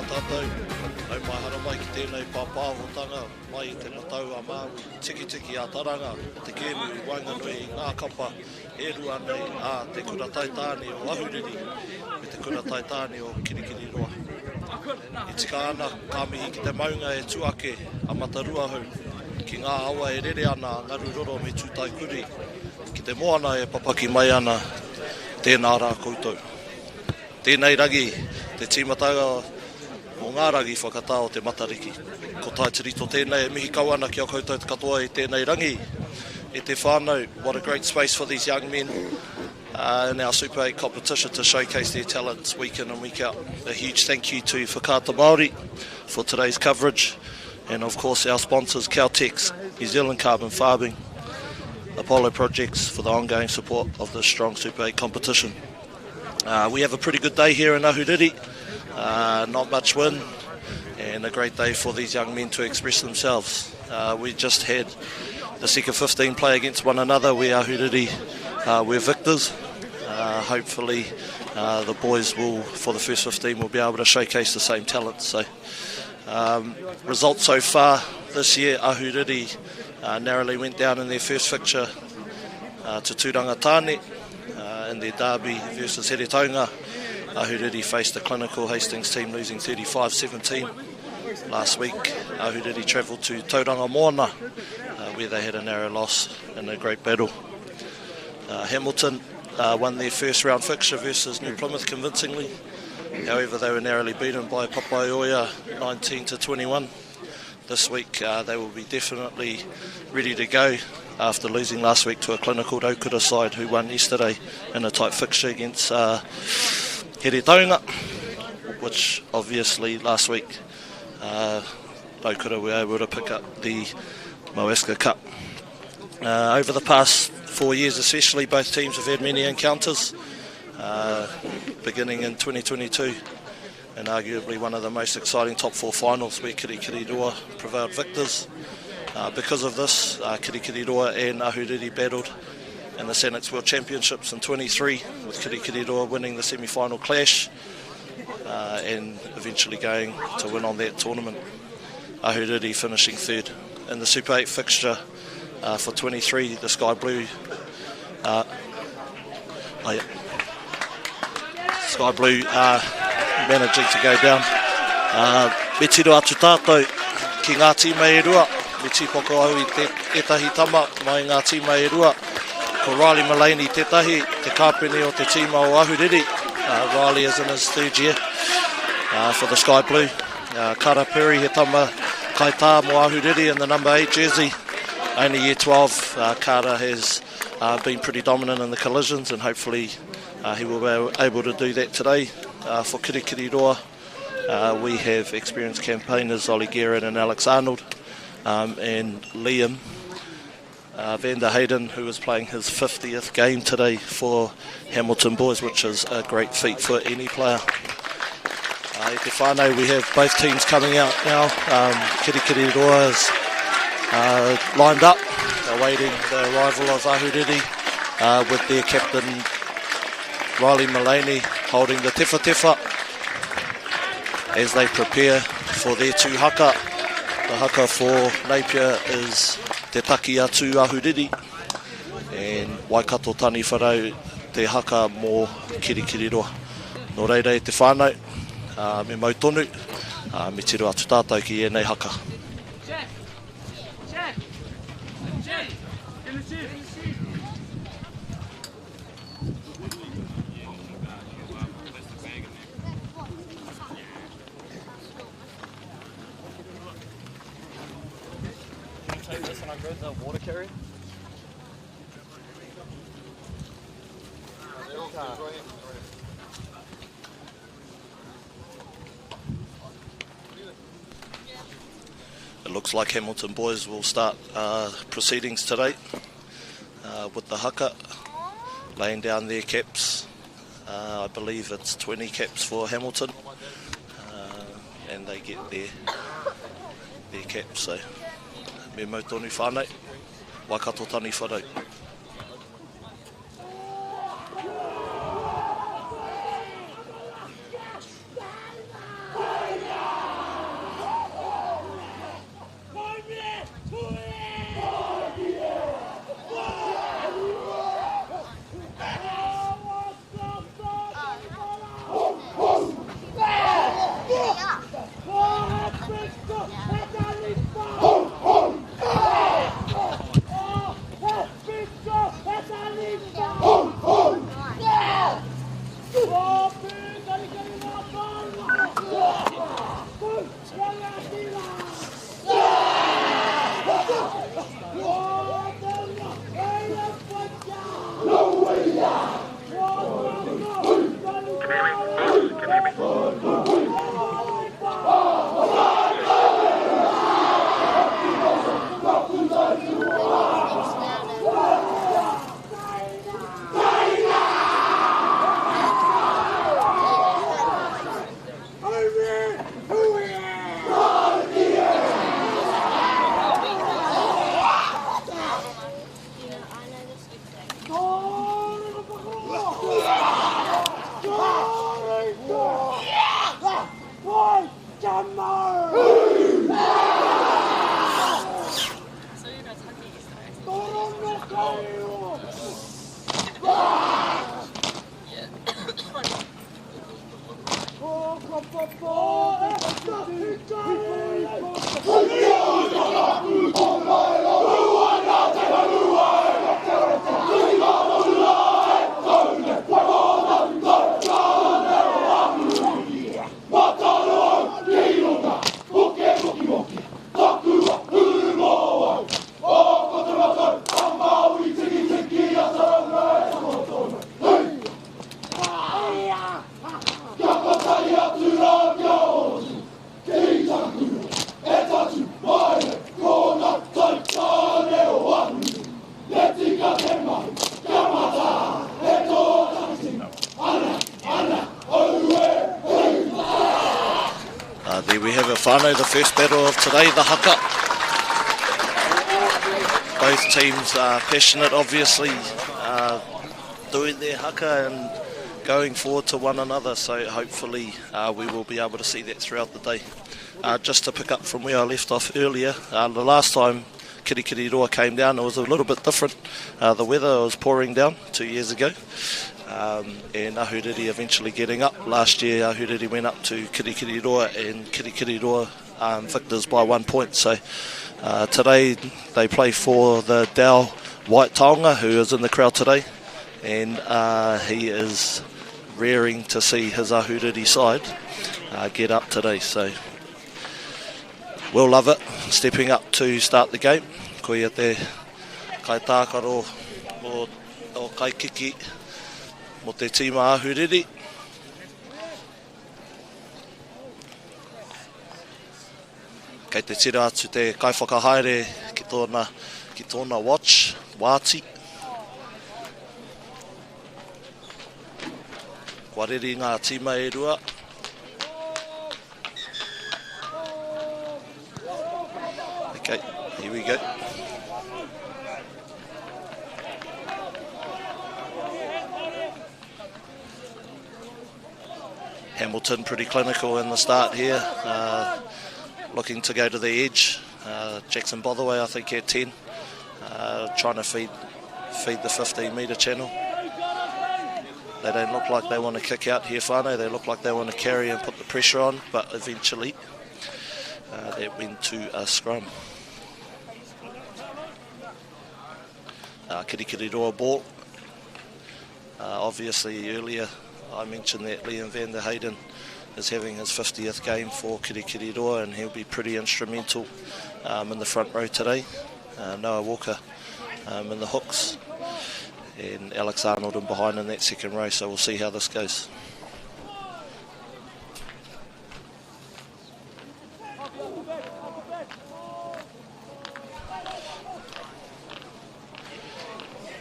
tātou. Au mai hara mai ki tēnei pāpāwotanga mai i te matau a Māui, tiki a Tauranga, te kēmu i Wainganui i ngā kapa, e rua nei a te kura taitāne o Ahuriri, me te kura taitāne o Kirikiriroa. I tika ana kāmihi ki te maunga e tuake a Matarua hau, ki ngā awa e rere ana ngaru roro me tūtai kuri, ki te moana e papaki mai ana tēnā rā koutou. Tēnei ragi, te tīmataga o ngā ragi whakatā o te matariki. Ko tai tirito tēnei e mihi kauana ki a koutou te katoa i tēnei rangi. E te whānau, what a great space for these young men in our Super 8 competition to showcase their talents week in and week out. A huge thank you to Whakaata Māori for today's coverage. And of course our sponsors, Caltex, New Zealand Carbon Farming, Apollo Projects for the ongoing support of this strong Super 8 competition. We have a pretty good day here in Ahuriri, not much wind, and a great day for these young men to express themselves. We just had the second 15 play against one another. We Ahuriri, we're victors. Hopefully the boys will, for the first 15, will be able to showcase the same talent. So results so far this year, Ahuriri narrowly went down in their first fixture to Tūranga Tāne. In their derby versus Here Taunga, Ahuriri faced a clinical Hastings team losing 35-17. Last week, Ahuriri travelled to Tauranga Moana, where they had a narrow loss in a great battle. Hamilton won their first round fixture versus New Plymouth convincingly. However, they were narrowly beaten by Papaioia 19-21. This week, they will be definitely ready to go after losing last week to a clinical Rotorua side who won yesterday in a tight fixture against Here Taunga, which obviously last week Rotorua were able to pick up the Moeska Cup. Over the past 4 years especially, both teams have had many encounters, beginning in 2022, and arguably one of the most exciting top four finals where Kirikiriroa prevailed victors. Because of this, Kirikiriroa and Ahuriri battled in the Senex World Championships in 23, with Kirikiriroa winning the semi-final clash and eventually going to win on that tournament. Ahuriri finishing third. In the Super 8 fixture for 23, the Sky Blue managing to go down. Me tiro atu tātou ki ngā tīma e rua. Me tīpoko au i tētahi tama mai ngā tīma e rua. Ko Riley Mullaney tētahi, te kāpene o te tīma o Ahuriri. Riley is in his third year for the Sky Blue. Kara Perry he tama kai tā mo Ahuriri in the number 8 jersey. Only year 12, Kara has been pretty dominant in the collisions, and hopefully he will be able to do that today. For Kirikiriroa, we have experienced campaigners Ollie Guerin and Alex Arnold, and Liam van der Hayden, who is playing his 50th game today for Hamilton Boys, which is a great feat for any player. I te whānau, we have both teams coming out now. Kirikiriroa is lined up, awaiting the arrival of Ahuriri, with their captain Riley Mullaney holding the tefa tefa as they prepare for their two haka. The haka for Napier is te taki atu Ahuriri, and Waikato tani wharau te haka mō Kirikiriroa. Nō reira e te whānau, me mautonu, me tiro atu tātou ki ēnei haka. The water carrier. It looks like Hamilton Boys will start proceedings today with the haka laying down their caps. I believe it's 20 caps for Hamilton, and they get their caps. So me mautonu whānau, Waikato tani wharau. There we have it, whānau, the first battle of today, the Haka. Both teams are passionate, obviously, doing their Haka and going forward to one another, so hopefully we will be able to see that throughout the day. Just to pick up from where I left off earlier, the last time Kirikiriroa came down, it was a little bit different. The weather was pouring down 2 years ago. And Ahuriri eventually getting up. Last year Ahuriri went up to Kirikiriroa and Kirikiriroa victors by 1 point. So today they play for the Dow White Tauranga, who is in the crowd today, and he is raring to see his Ahuriri side get up today. So we'll love it, stepping up to start the game. Koia te kai tākaro o kai kiki mo te tīma Ahuriri. Kei te tira atu te kai whakahaere ki tōna watch, wāti. Kua riri ngā tīma e rua. Okay, here we go. Hamilton pretty clinical in the start here, looking to go to the edge. Jackson Botherway I think at 10, trying to feed the 15-metre channel. They don't look like they want to kick out here, whānau. They look like they want to carry and put the pressure on, but eventually that went to a scrum. Kirikiriroa ball. Obviously earlier I mentioned that Liam van der Hayden is having his 50th game for Kirikiriroa, and he'll be pretty instrumental in the front row today. Noah Walker in the hooks, and Alex Arnold in behind in that second row, so we'll see how this goes.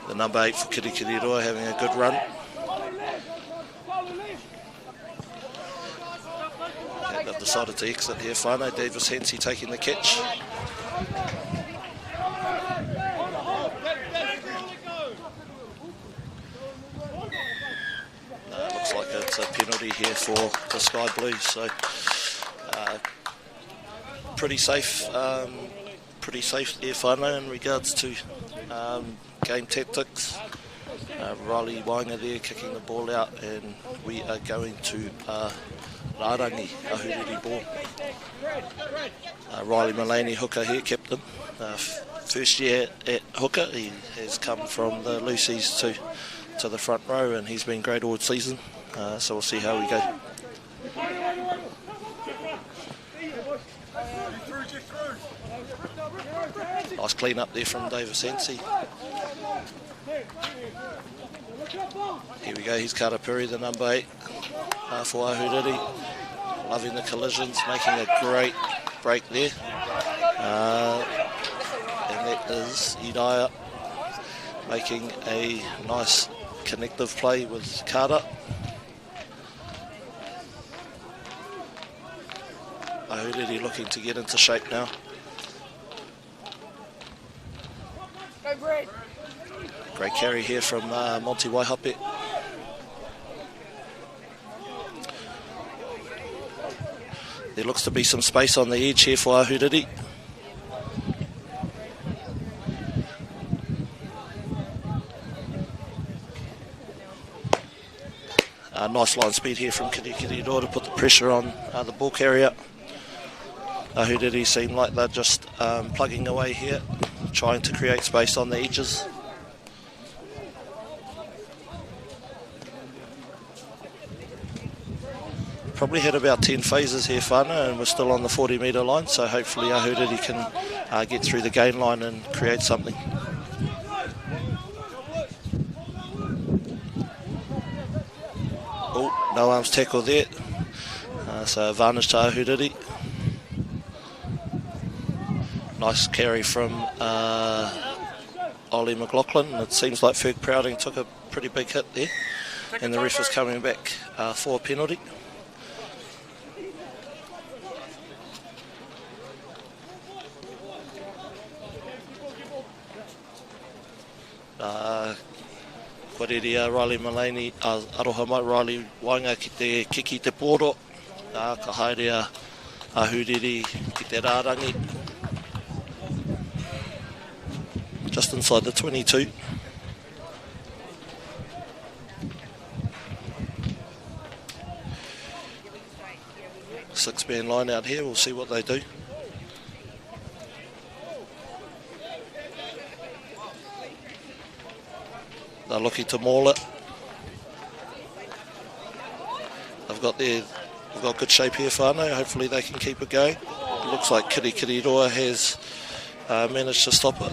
The number 8 for Kirikiriroa having a good run. And they've decided to exit here, whānau. Davis Hensey taking the catch. Looks like it's a penalty here for the Sky Blues, so pretty safe there, whānau, in regards to game tactics. Riley Wainga there kicking the ball out, and we are going to Rārangi, Ahuriri ball. Riley Mullaney, hooker here, captain. First year at hooker, he has come from the Lucy's to the front row, and he's been great all season. So we'll see how we go. Nice clean up there from Davis Hensey. Here we go, he's Karapuri, the number 8. for Ahuriri. Loving the collisions, making a great break there. And that is Idaya making a nice connective play with Carter. Ahuriri looking to get into shape now. Great carry here from Monty Waihape. There looks to be some space on the edge here for Ahuriri. Nice line speed here from Kirikiriroa to put the pressure on the ball carrier. Ahuriri seem like they're just plugging away here, trying to create space on the edges. Probably had about 10 phases here, whānau, and we're still on the 40-metre line, so hopefully Ahuriri can get through the gain line and create something. Oh, no arms tackle there, so advantage to Ahuriri. Nice carry from Ollie McLaughlin. It seems like Ferg Prowding took a pretty big hit there, and the ref is coming back for a penalty. Koreria Riley Malani, aroha mai Riley Wainga ki te kiki te poro, ka haerea Ahuriri ki te rārangi. Just inside the 22. Six-man line out here, we'll see what they do. They're looking to maul it. They've got good shape here, whānau. Hopefully they can keep it going. It looks like Kirikiriroa has managed to stop it.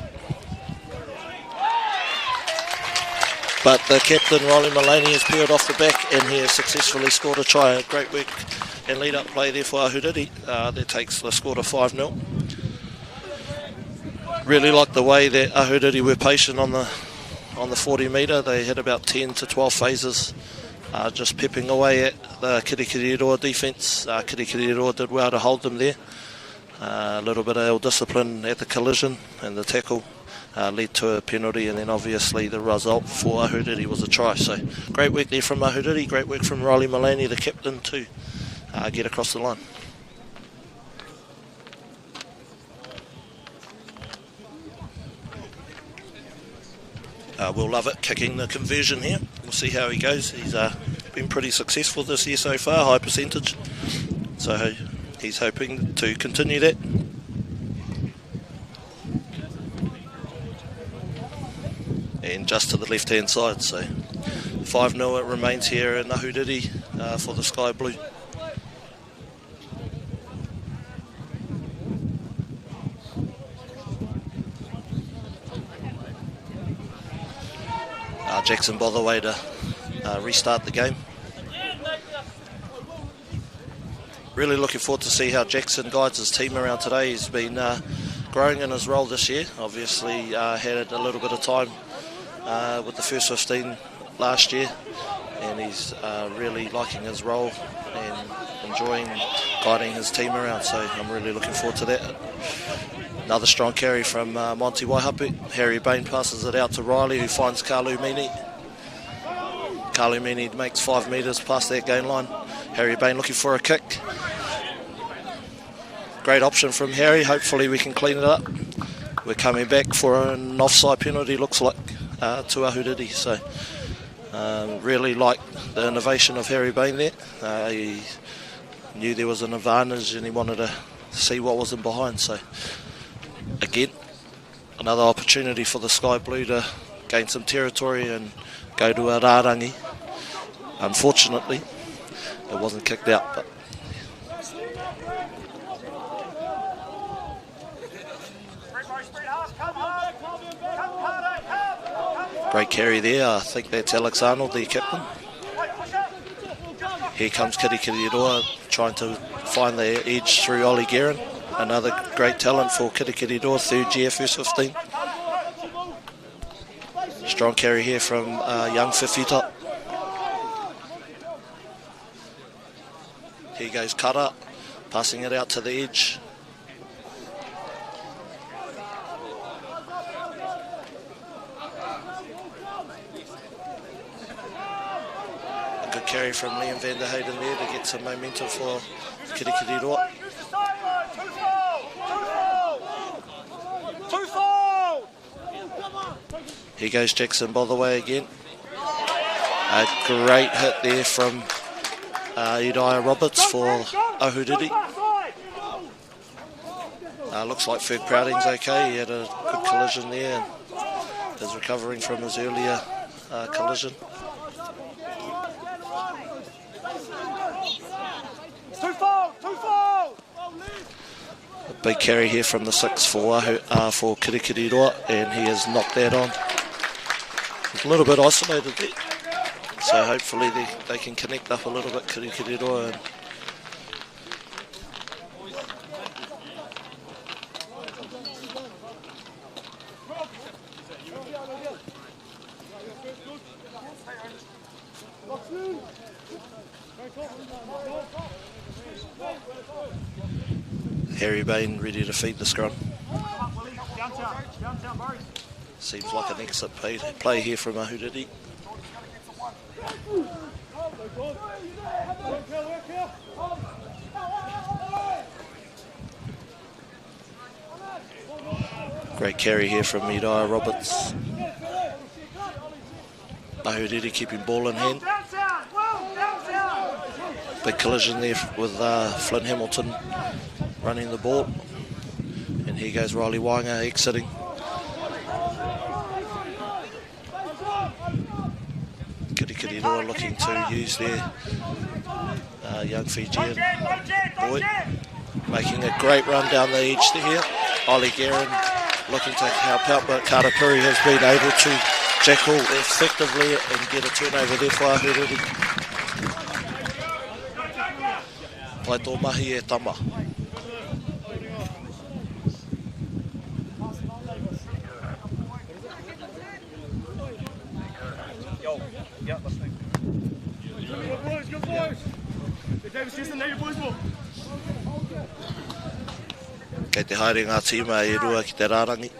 But the captain, Riley Mullaney, has peeled off the back and he has successfully scored a try. Great work and lead-up play there for Ahuriri. That takes the score to 5-0. Really like the way that Ahuriri were patient on the 40-metre. They had about 10 to 12 phases just pepping away at the Kirikiriroa defence. Kirikiriroa did well to hold them there. A little bit of ill-discipline at the collision, and the tackle led to a penalty, and then obviously the result for Ahuriri was a try. So great work there from Ahuriri, great work from Riley Mullaney, the captain, to get across the line. Will Lovett kicking the conversion here. We'll see how he goes. He's been pretty successful this year so far, high percentage. So he's hoping to continue that. And just to the left-hand side, so 5-0 it remains here in Ahuriri for the Sky Blue. Jackson Botherway to restart the game. Really looking forward to see how Jackson guides his team around today. He's been growing in his role this year. Obviously had a little bit of time with the first 15 last year, and he's really liking his role and enjoying guiding his team around, so I'm really looking forward to that. Another strong carry from Monty Waihape. Harry Bain passes it out to Riley, who finds Kalu Mini. Kalu Mini makes 5 metres past that gain line. Harry Bain looking for a kick. Great option from Harry. Hopefully we can clean it up. We're coming back for an offside penalty, looks like, to Ahuriri. So really like the innovation of Harry Bain there. He knew there was an advantage and he wanted to see what was in behind. So again, another opportunity for the Sky Blue to gain some territory and go to a rārangi. Unfortunately, it wasn't kicked out, but great carry there. I think that's Alex Arnold, the captain. Here comes Kirikiriroa trying to find the edge through Ollie Guerin. Another great talent for Kirikiriroa, third year, first 15. Strong carry here from young Fifita. Here goes Kara, passing it out to the edge. A good carry from Liam van der Hayden there to get some momentum for Kirikiriroa. Here goes Jackson Botherway again. A great hit there from Uriah Roberts for Ahuriri. Looks like Ferg Prouding's okay. He had a good collision there and is recovering from his earlier collision. A big carry here from the 6 for Kirikiriroa, and he has knocked that on. He's a little bit isolated there, so hopefully they can connect up a little bit, Kirikiriroa. Harry Bain ready to feed the scrum. Seems like an exit play here from Ahuriri. Great carry here from Uriah Roberts. Ahuriri keeping ball in hand. Big collision there with Flynn Hamilton running the ball. And here goes Riley Wainga exiting. Kirikiriroa looking to use their young Fijian boy. Making a great run down the edge here. Ollie Guerin looking to help out, but Karapuri has been able to jackal effectively and get a turnover there for Ahuriri. Pai tō mahi e tama. Kei te haere ngā tīma e rua ki te rārangi.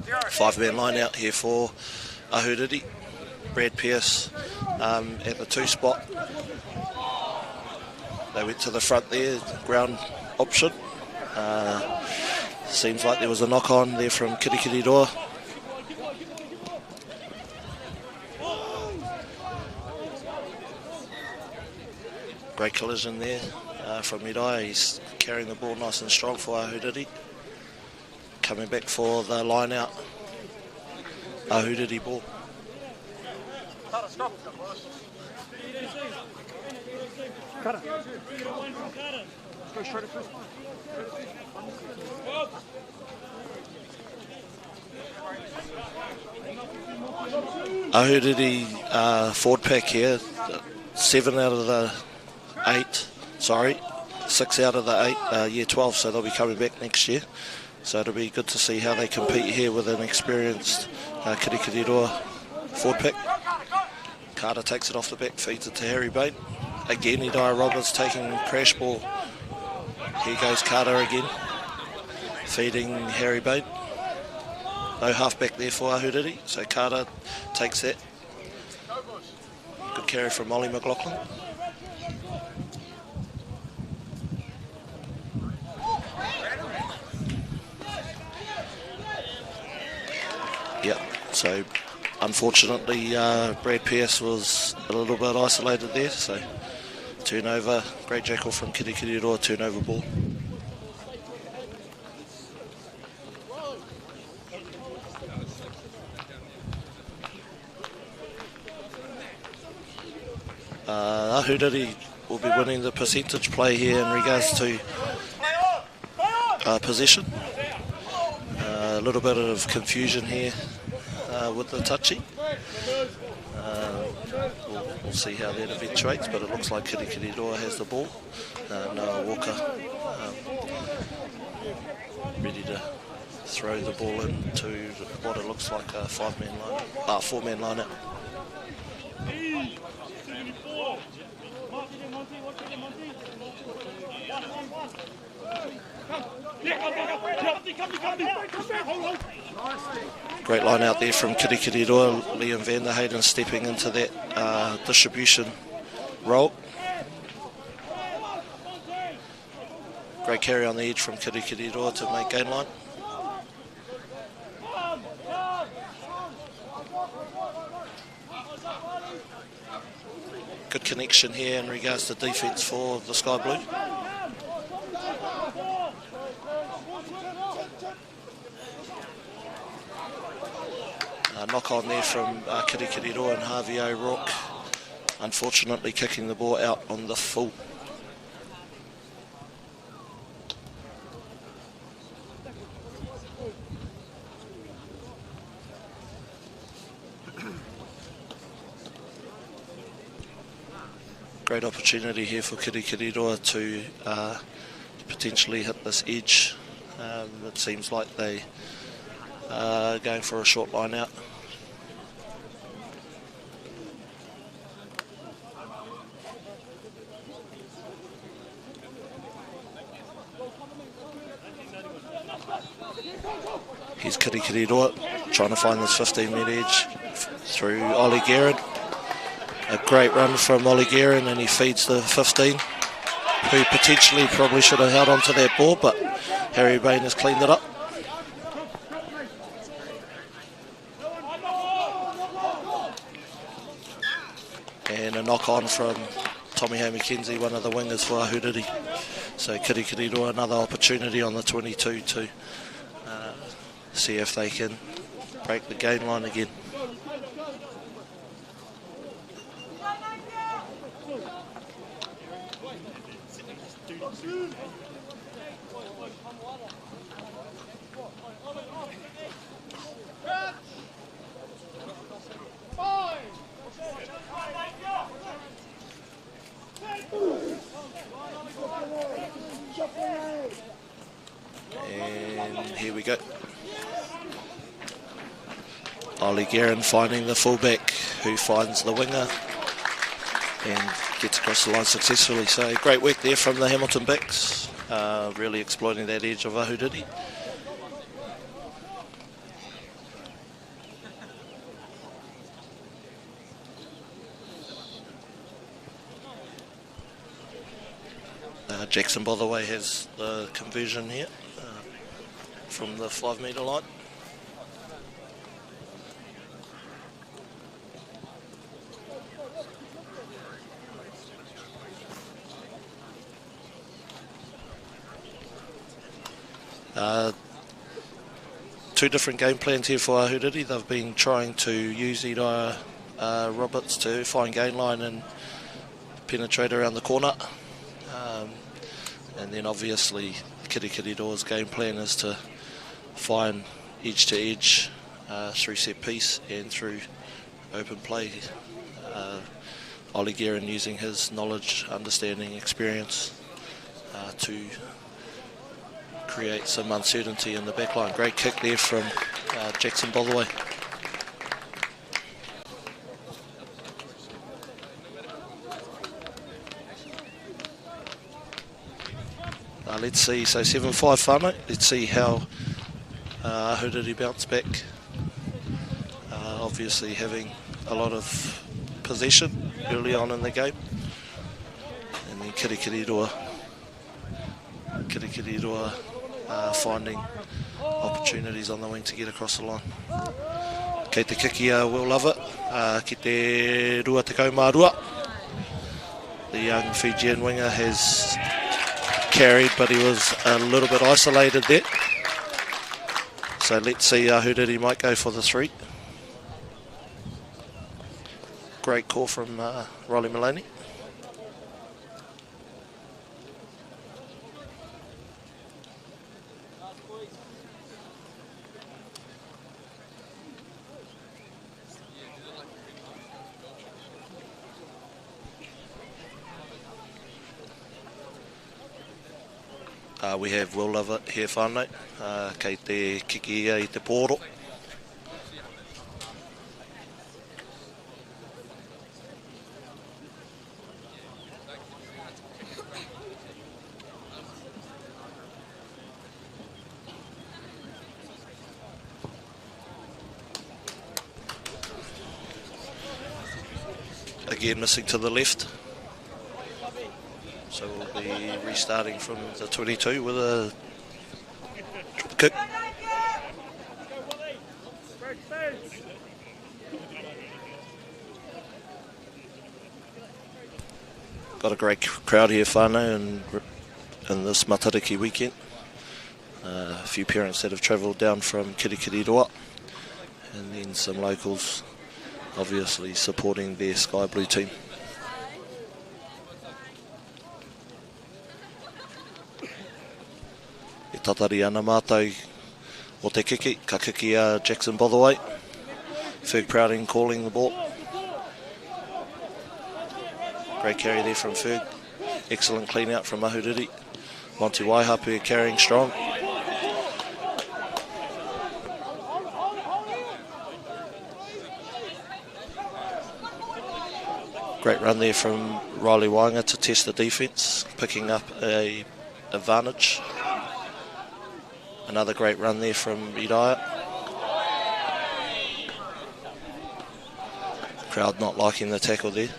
5-man line out here for Ahuriri. Brad Pearce at the 2 spot. They went to the front there, ground option. Seems like there was a knock on there from Kirikiriroa. Great collision there from Uriah. He's carrying the ball nice and strong for Ahuriri. Coming back for the line out. Ahuriri ball. Ahuriri forward pack here. 7 out of the 8. Sorry. 6 out of the 8 year 12, so they'll be coming back next year. So it'll be good to see how they compete here with an experienced Kirikiriroa forward pack. Carter takes it off the back, feeds it to Harry Bain. Again, Uriah Roberts taking crash ball. Here goes Carter again, feeding Harry Bain. No halfback there for Ahuriri, so Carter takes that. Good carry from Ollie McLaughlin. Yep, so unfortunately Brad Pearce was a little bit isolated there, so turnover, great jackal from Kirikiriroa, turnover ball. Ahuriri will be winning the percentage play here in regards to possession. A little bit of confusion here with the touchy. We'll we'll see how that eventuates, but it looks like Kirikiriroa has the ball. Noah Walker ready to throw the ball into what it looks like a four-man line out. Great line out there from Kirikiriroa. Liam van der Hayden stepping into that distribution role. Great carry on the edge from Kirikiriroa to make gain line. Good connection here in regards to defence for the Sky Blue. Knock on there from Kirikiriroa and Harvey O'Rourke, unfortunately kicking the ball out on the full. Great opportunity here for Kirikiriroa to potentially hit this edge. It seems like they are going for a short line out. Here's Kirikiriroa trying to find this 15-metre edge through Ollie Guerin. A great run from Ollie Guerin, and he feeds the 15, who potentially probably should have held on to that ball, but Harry Bain has cleaned it up. And a knock on from Tommy Mackenzie, one of the wingers for Ahuriri. So Kirikiriroa another opportunity on the 22 to see if they can break the gain line again. And here we go. Ollie Guerin finding the fullback, who finds the winger and gets across the line successfully. So great work there from the Hamilton backs, really exploiting that edge of Ahuriri. Jackson, by the way, has the conversion here from the 5-metre line. Two different game plans here for Ahuriri. They've been trying to use Ida Roberts to find gain line and penetrate around the corner. And then obviously Kirikiriroa's game plan is to find edge to edge through set piece and through open play. Ollie Guerin using his knowledge, understanding, experience to create some uncertainty in the back line. Great kick there from Jackson Bothaway. Let's see, so 7-5 whānau. Let's see how Ahuriri bounce back. Obviously having a lot of possession early on in the game. And then Kirikiriroa finding opportunities on the wing to get across the line. Kei te Kikia will love it. Ki te rua te kaumārua. The young Fijian winger has carried, but he was a little bit isolated there. So let's see Ahuriri might go for the 3. Great call from Riley Maloney. We have Will Love It here whānau, kei te kiki ia I te pōro. Again missing to the left. So we'll be restarting from the 22 with a kick. Got a great crowd here whānau in this Matariki weekend. A few parents that have travelled down from Kirikiriroa, and then some locals obviously supporting their Sky Blue team. E tatari ana mātou o te kiki, ka kiki a Jackson Bothaway. Ferg Prouting calling the ball. Great carry there from Ferg. Excellent clean out from Ahuriri. Monty Waihapu carrying strong. Great run there from Riley Wainga to test the defence, picking up a advantage. Another great run there from Idaya. Crowd not liking the tackle there.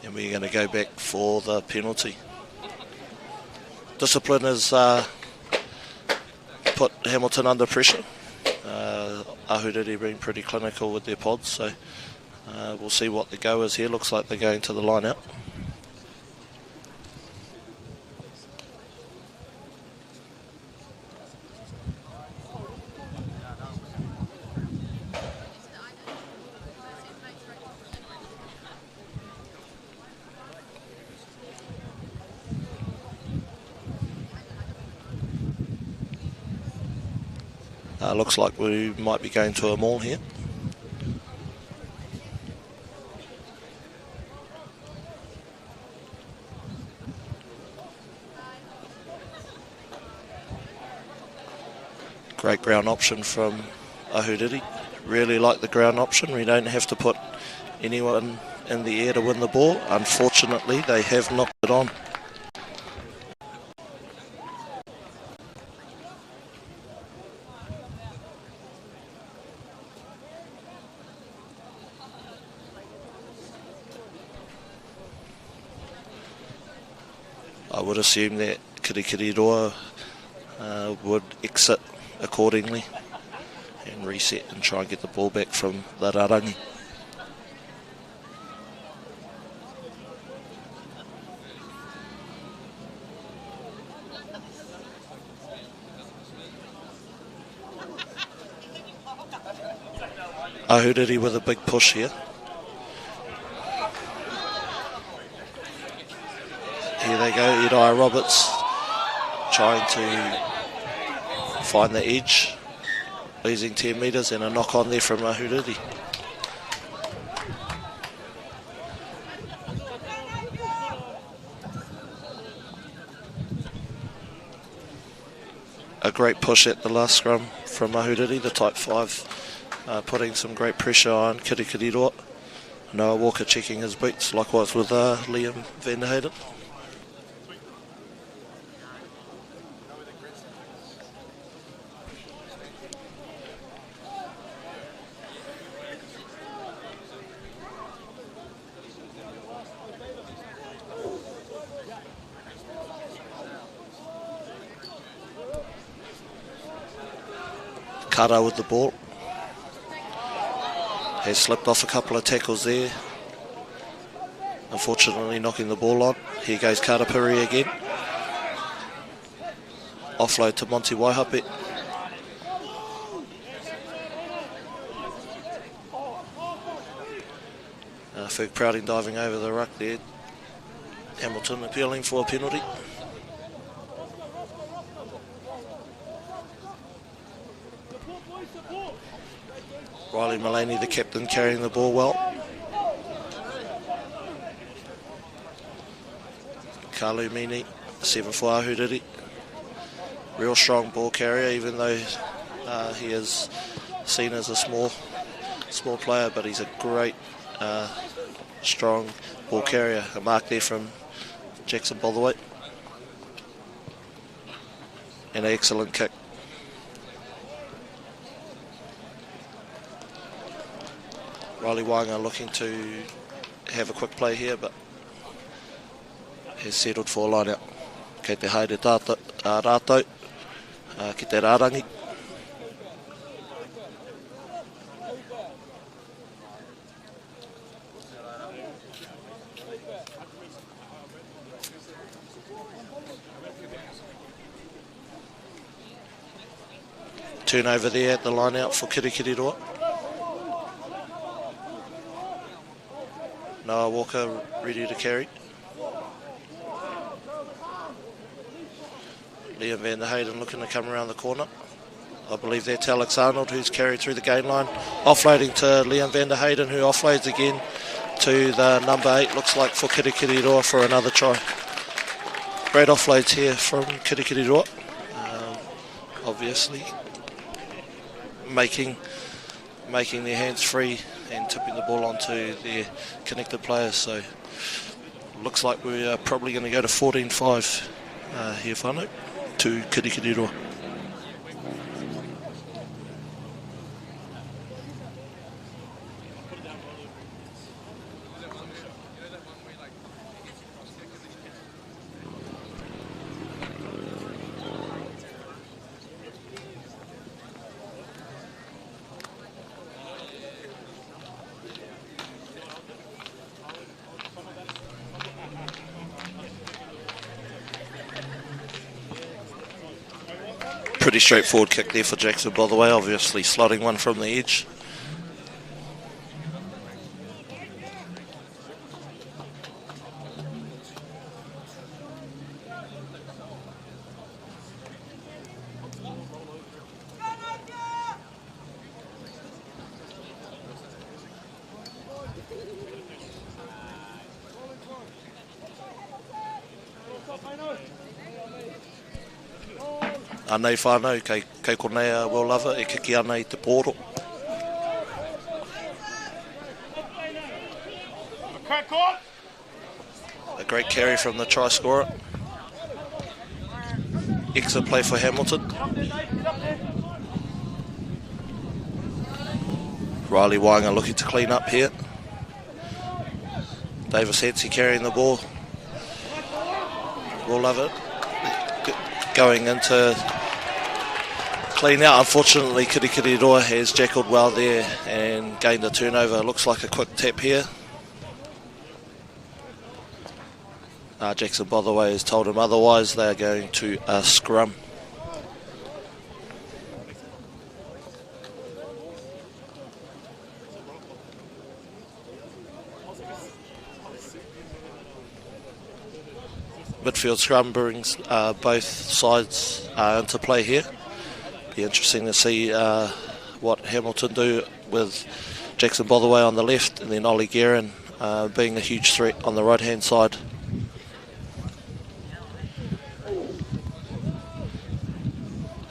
And we're going to go back for the penalty. Discipline has put Hamilton under pressure. Ahuriri been pretty clinical with their pods, so we'll see what the go is here. Looks like they're going to the line out. Looks like we might be going to a maul here. Great ground option from Ahuriri. Really like the ground option. We don't have to put anyone in the air to win the ball. Unfortunately, they have knocked it on. I would assume that Kirikiriroa would exit accordingly and reset and try and get the ball back from the Rarangi. Ahuriri with a big push here. Here they go, Idaya Roberts trying to find the edge, losing 10 metres and a knock on there from Ahuriri. A great push at the last scrum from Ahuriri, the type 5, putting some great pressure on Kirikiriroa. Noah Walker checking his boots, likewise with Liam Van der Hayden. Kara with the ball. Has slipped off a couple of tackles there. Unfortunately knocking the ball on. Here goes Karapiri again. Offload to Monty Waihape. Ferg Prouting diving over the ruck there. Hamilton appealing for a penalty. Riley Mullaney, the captain, carrying the ball well. Kalumini, 7 for Ahuriri. Real strong ball carrier, even though he is seen as a small player, but he's a great, strong ball carrier. A mark there from Jackson Botherweight. An excellent kick. Riley Wainga looking to have a quick play here, but has settled for a line out. Kei te haere rātou, ki te rārangi. Turnover there at the line out for Kirikiriroa. Noah Walker ready to carry. Liam van der Hayden looking to come around the corner. I believe that's Alex Arnold who's carried through the game line. Offloading to Liam van der Hayden, who offloads again to the number 8, looks like for Kirikiriroa for another try. Great offloads here from Kirikiriroa. Obviously making their hands free and tipping the ball onto their connected players. So looks like we are probably going to go to 14-5 here, whānau, to Kirikiriroa. Pretty straightforward kick there for Jackson, by the way, obviously slotting one from the edge. Anei whānau, kei konea will love it, e kiki ana I te pōro. A great carry from the try scorer. Excellent play for Hamilton. Riley Wainga looking to clean up here. Davis Hansi carrying the ball. Will love it. Going into clean out. Unfortunately, Kirikiriroa has jackled well there and gained a turnover. Looks like a quick tap here. Jackson, by the way, has told him otherwise. They are going to a scrum. Midfield scrum brings both sides into play here. Be interesting to see what Hamilton do with Jackson Botherway on the left and then Ollie Guerin being a huge threat on the right hand side.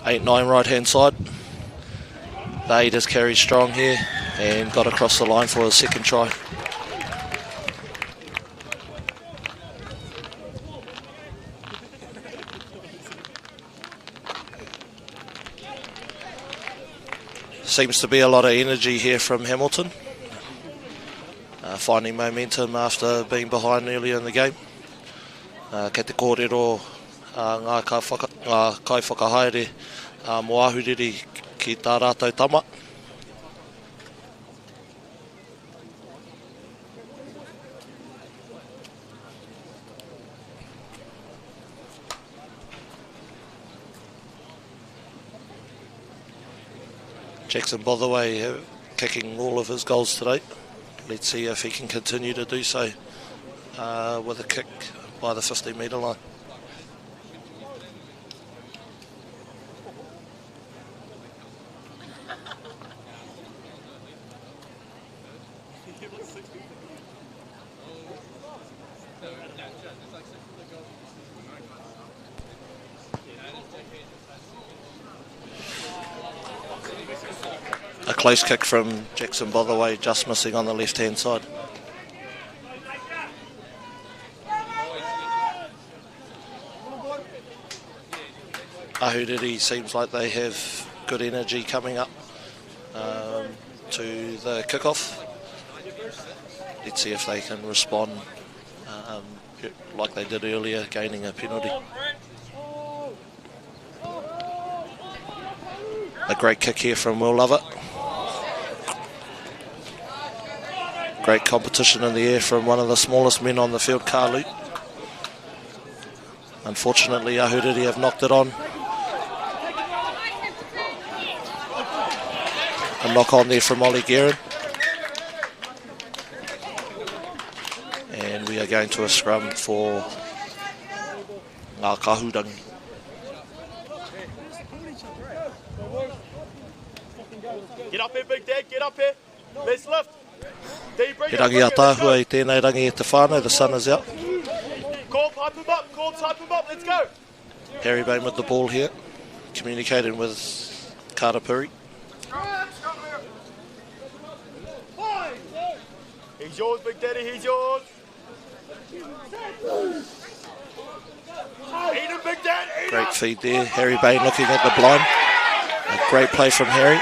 Eight, 9 right hand side. The 8 has carried strong here and got across the line for his second try. Seems to be a lot of energy here from Hamilton, finding momentum after being behind earlier in the game. Kei te kōrero ngā kai whakahaere mo ahuriri ki tā rātou tama. Jackson Botherway kicking all of his goals today. Let's see if he can continue to do so with a kick by the 50-metre line. close kick from Jackson Botherway, just missing on the left-hand side. Ahuriri seems like they have good energy coming up to the kickoff. Let's see if they can respond like they did earlier, gaining a penalty. A great kick here from Will Lovett. Great competition in the air from one of the smallest men on the field, Kalu. Unfortunately, Ahuriri have knocked it on. A knock on there from Ollie Guerin. And we are going to a scrum for Ngā Kahurangi. Get up here, Big Dad, get up here. Let's lift. He rangi a tāhua I tēnei rangi e te whānau, the sun is out. Call, type him up, let's go. Harry Bain with the ball here, communicating with Karapuri. He's yours, Big Daddy, he's yours. Eat him, Big Dad, eat Great feed there, Harry Bain looking at the blind. A great play from Harry.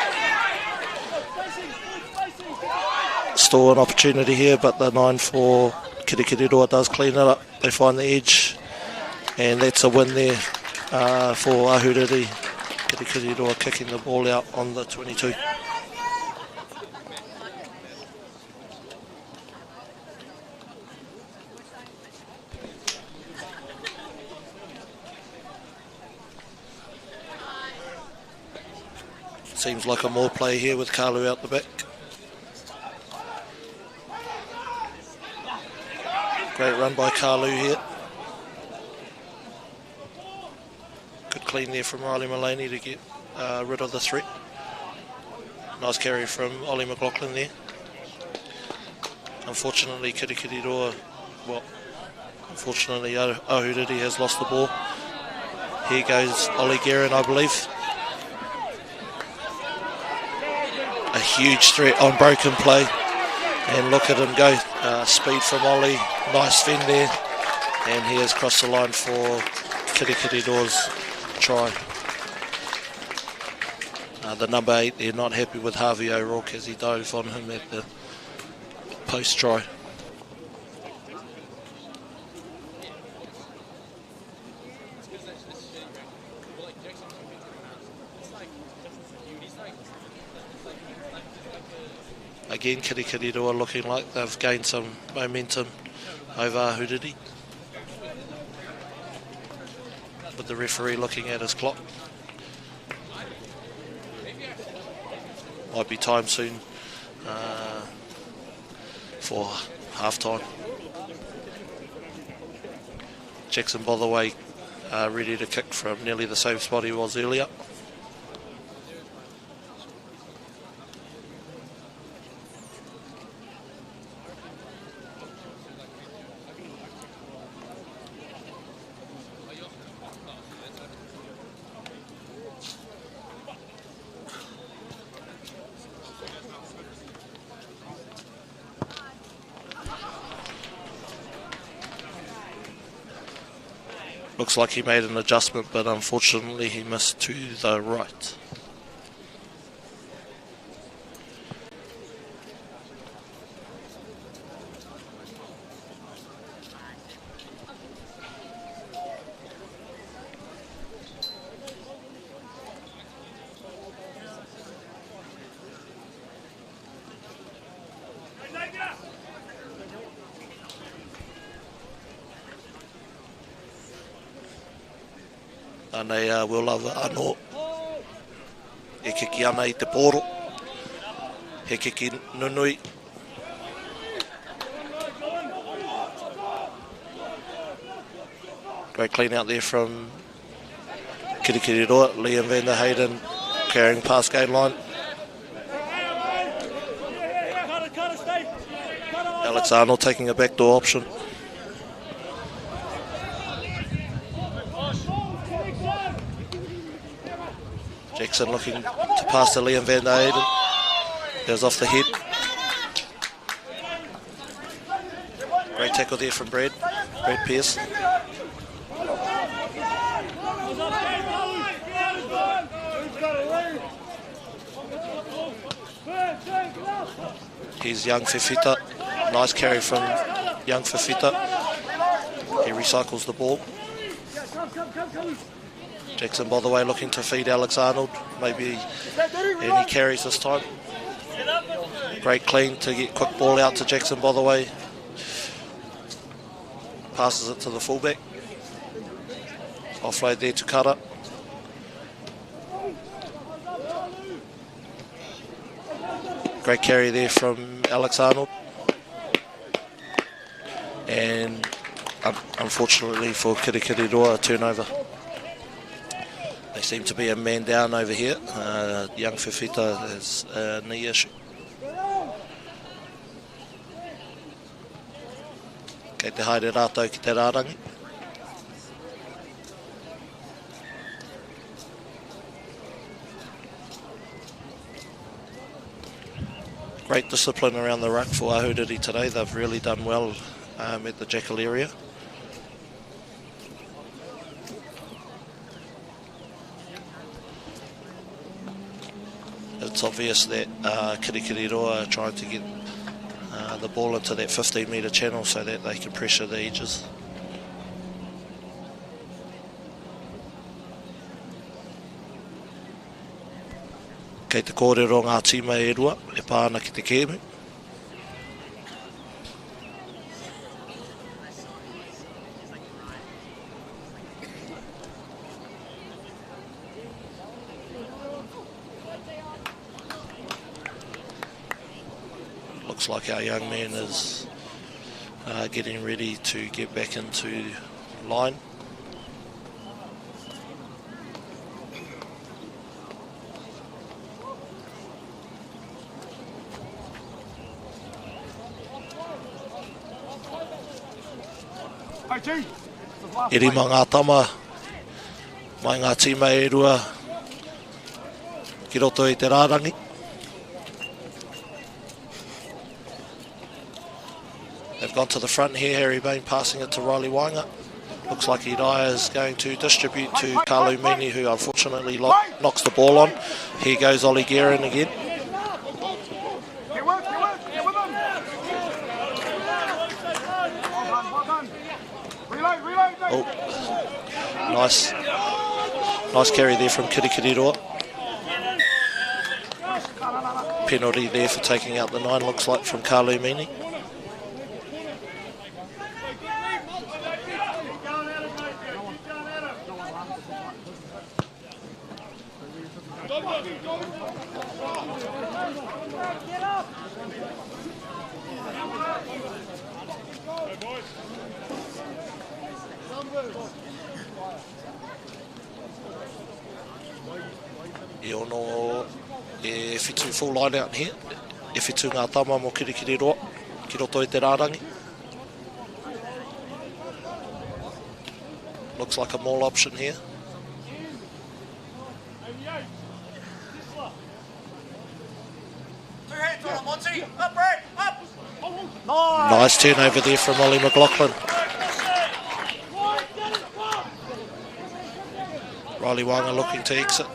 Still an opportunity here, but the 9 for Kirikiriroa does clean it up. They find the edge, and that's a win there for Ahuriri. Kirikiriroa kicking the ball out on the 22. Seems like a more play here with Kalu out the back. Great run by Kalu here. Good clean there from Riley Mullaney to get rid of the threat. Nice carry from Ollie McLaughlin there. Unfortunately, Kirikiriroa, unfortunately Ahuriri has lost the ball. Here goes Ollie Guerin, I believe. A huge threat on broken play, and look at him go. Speed from Ollie, nice fend there, and he has crossed the line for Kirikiriroa's try. The number 8, they're not happy with Harvey O'Rourke as he dove on him at the post try. Again, Kirikiriroa looking like they've gained some momentum over Ahuriri. With the referee looking at his clock. Might be time soon for half time. Jackson Botherway ready to kick from nearly the same spot he was earlier. Looks like he made an adjustment, but unfortunately he missed to the right. Anei Will Lovett anō e kiki ana I te pōro, he kiki nunui. Great clean out there from Kirikiriroa, Liam van der Hayden carrying past game line. Alex Arnold taking a backdoor option. Jackson looking to pass to Liam van der Hayden. Goes off the head. Great tackle there from Brad Pearce. Here's young Fifita. Nice carry from young Fifita. He recycles the ball. Jackson by the way looking to feed Alex Arnold. Maybe any carries this time. Great clean to get quick ball out to Jackson by the way. Passes it to the fullback. Offload there to Kara. Great carry there from Alex Arnold. And unfortunately for Kirikiriroa, a turnover. They seem to be a man down over here. Young Fifita has a knee issue. Kei te haere rātou ki te rārangi. Great discipline around the ruck for Ahuriri today. They've really done well at the Jackal area. It's obvious that Kirikiriroa are trying to get the ball into that 15-metre channel so that they can pressure the edges. Kei te kōrero ngā tīma e rua, e pāna ki te kēmu. Looks like our young man is getting ready to get back into line. E rima ngā tama mai ngā tīma e rua ki roto i te rārangi. They've gone to the front here, Harry Bain passing it to Riley Wainga. Looks like Idai is going to distribute to Kalu Mini, who unfortunately knocks the ball on. Here goes Ollie Guerin again. Oh, nice carry there from Kirikiriroa. Penalty there for taking out the 9, looks like, from Kalu Mini. E ono e whitu full line out here. E whitu ngā tama mo Kirikiriroa ki roto i te rārangi. Looks like a maul option here. Nice turnover there from Ollie McLaughlin. Riley Wanga looking to exit.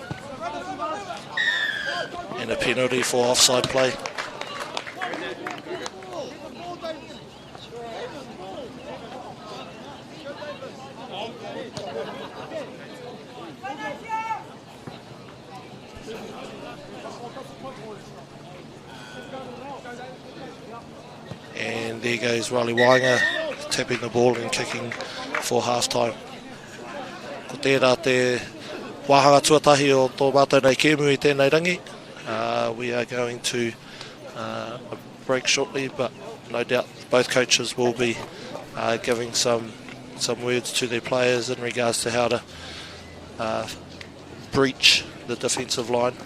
And a penalty for offside play. And there goes Riley Wainga, tapping the ball and kicking for half-time. Ko tērā te wāhanga tuatahi o tō mātou nei kēmu i tēnei rangi. We are going to break shortly, but no doubt both coaches will be giving some words to their players in regards to how to breach the defensive line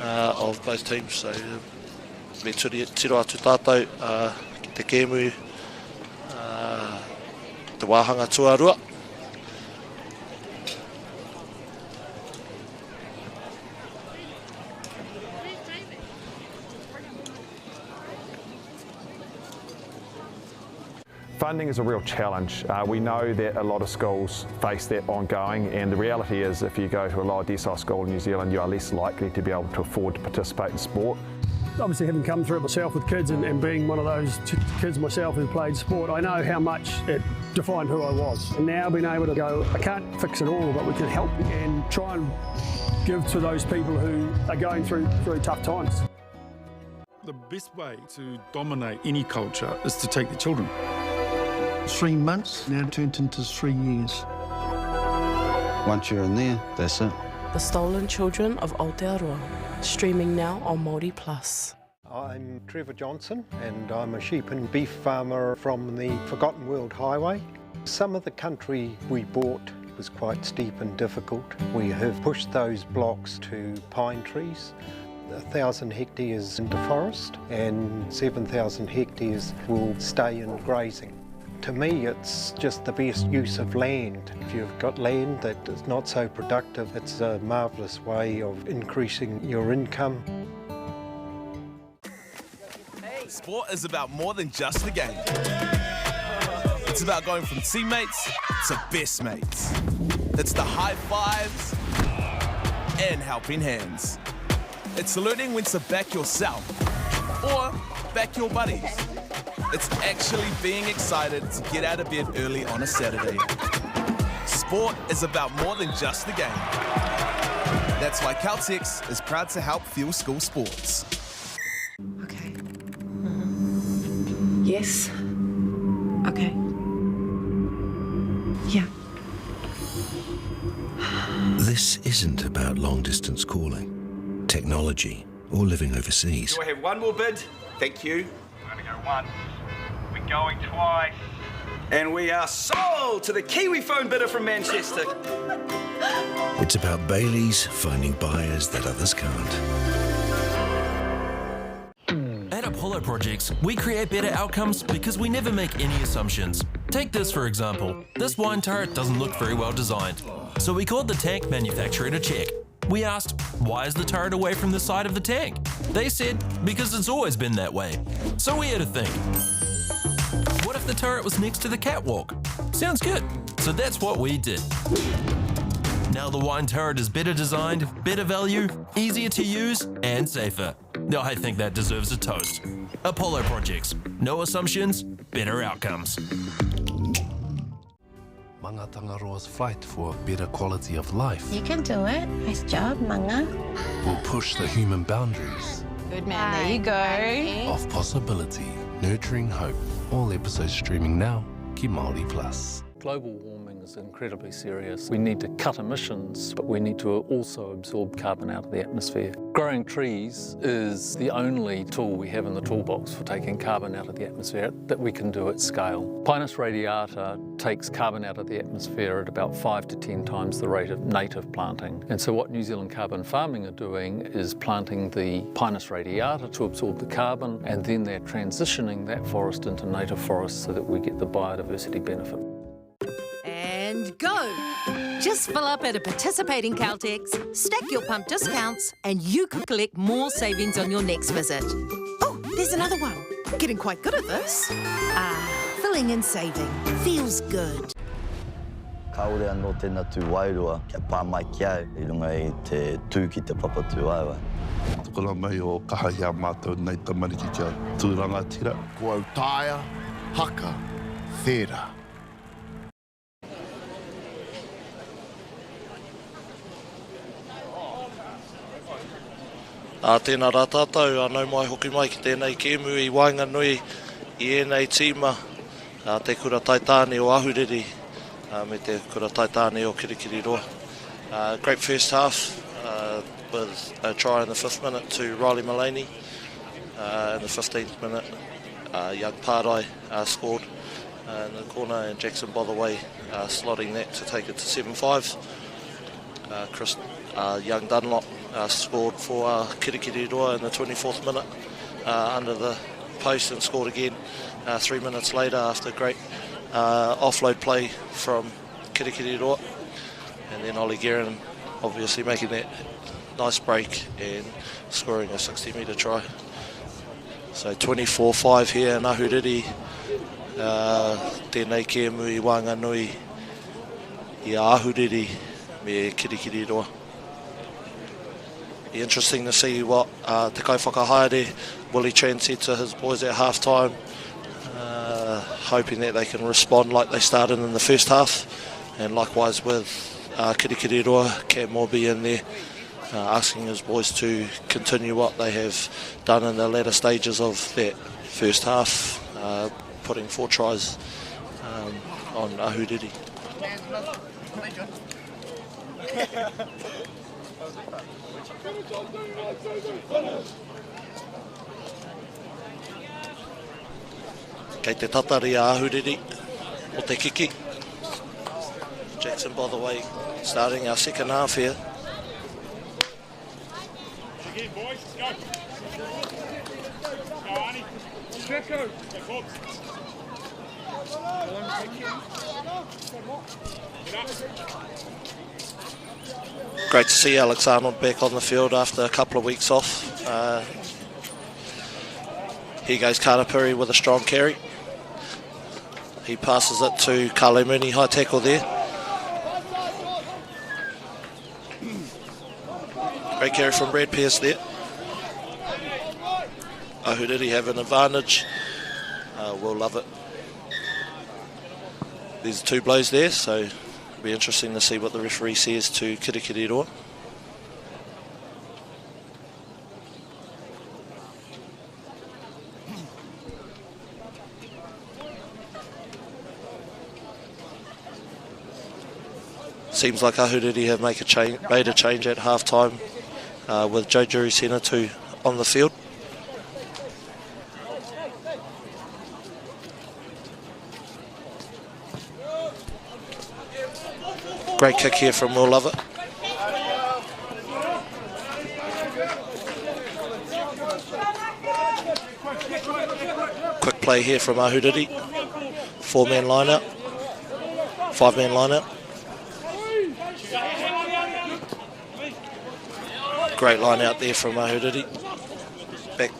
of both teams. So me tiro atu tātou ki te kēmu, te wāhanga tuarua. Funding is a real challenge. We know that a lot of schools face that ongoing, and the reality is if you go to a lower decile school in New Zealand, you are less likely to be able to afford to participate in sport. Obviously, having come through it myself with kids and being one of those kids myself who played sport, I know how much it defined who I was. And now being able to go, I can't fix it all, but we can help and try and give to those people who are going through tough times. The best way to dominate any culture is to take the children. 3 months now turned into 3 years. Once you're in there, that's it. The Stolen Children of Aotearoa, streaming now on Māori Plus. I'm Trevor Johnson and I'm a sheep and beef farmer from the Forgotten World Highway. Some of the country we bought was quite steep and difficult. We have pushed those blocks to pine trees. 1,000 hectares into forest and 7,000 hectares will stay in grazing. To me, it's just the best use of land. If you've got land that is not so productive, it's a marvellous way of increasing your income. Sport is about more than just a game. It's about going from teammates to best mates. It's the high fives and helping hands. It's learning when to back yourself or back your buddies. It's actually being excited to get out of bed early on a Saturday. Sport is about more than just the game. That's why Caltex is proud to help fuel school sports. Okay. Yes. Okay. Yeah. This isn't about long-distance calling, technology, or living overseas. Do I have one more bid? Thank you. We're going to go once. We're going twice. And we are sold to the Kiwi phone bidder from Manchester. It's about Bailey's finding buyers that others can't. At Apollo Projects, we create better outcomes because we never make any assumptions. Take this for example. This wine turret doesn't look very well designed. So we called the tank manufacturer to check. We asked, why is the turret away from the side of the tank? They said, because it's always been that way. So we had to think. What if the turret was next to the catwalk? Sounds good. So that's what we did. Now the wine turret is better designed, better value, easier to use, and safer. I think that deserves a toast. Apollo Projects. No assumptions, better outcomes. Manga Tangaroa's fight for a better quality of life. You can do it. Nice job, Manga. Will push the human boundaries. Good man, there you go. Of possibility, nurturing hope. All episodes streaming now, Ki Māori Plus. Global warming is incredibly serious. We need to cut emissions, but we need to also absorb carbon out of the atmosphere. Growing trees is the only tool we have in the toolbox for taking carbon out of the atmosphere that we can do at scale. Pinus radiata takes carbon out of the atmosphere at about 5 to 10 times the rate of native planting. And so what New Zealand Carbon Farming are doing is planting the Pinus radiata to absorb the carbon, and then they're transitioning that forest into native forest so that we get the biodiversity benefit. And go! Just fill up at a participating Caltex, stack your pump discounts, and you could collect more savings on your next visit. Oh, there's another one. Getting quite good at this. Filling and saving. Feels good. Kaore anō tēnā tū wairua, kia pāmai kia I runga I te tū ki te papatū aiwa. Tukala mai o kaha hea mātou nei tamariki kia tūranga tira. Ko au tāia, haka, thera. Tēnā rā tātou, anau mai hoki mai ki tēnei kēmu I Wainganui I ēnei tīma, te kura taitāne o ahuriri, me te kura taitāne o Kirikiriroa. Great first half with a try in the 5th minute to Riley Mullaney. In the 15th minute, young Pārai scored in the corner and Jackson Botherway slotting that to take it to 7-5. Young Dunlop scored for Kirikiriroa in the 24th minute under the post and scored again 3 minutes later after a great offload play from Kirikiriroa. And then Ollie Guerin obviously making that nice break and scoring a 60-metre try. So 24-5 here in Ahuriri Tēnei kēmu I Wanganui I Ahuriri me Kirikiriroa. Be interesting to see what Te Kai Whakahaere will he transfer to his boys at half time, hoping that they can respond like they started in the first half, and likewise with Kirikiriroa, Cam will be in there asking his boys to continue what they have done in the latter stages of that first half, putting 4 tries on Ahuriri. Kei te tatari a Ahuriri o te kiki. Jackson, by the way, starting our second half here. Again, boys, go. Go, Arnie. Go, Forbes. Great to see Alex Arnold back on the field after a couple of weeks off. Here goes Karapiri with a strong carry. He passes it to Kale Mooney, high tackle there. Great carry from Brad Pearce there. Ahuriri have an advantage. We'll love it. There's 2 blows there, so it'll be interesting to see what the referee says to Kirikiriroa. Seems like Ahuriri have made a change at half time with Joe Jurisena on the field. Great kick here from Will Lovett. Quick play here from Ahuriri. 4-man line out. 5-man line out. Great line out there from Ahuriri. Back.